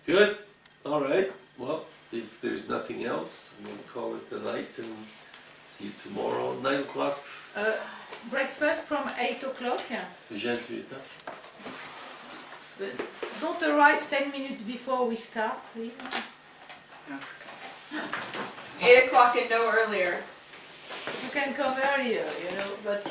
Good. All right. Well, if there's nothing else, we'll call it a night and see you tomorrow, 9 o'clock. Breakfast from 8 o'clock. Gently, huh? But don't arrive 10 minutes before we start, please. 8 o'clock and no earlier. You can come earlier, but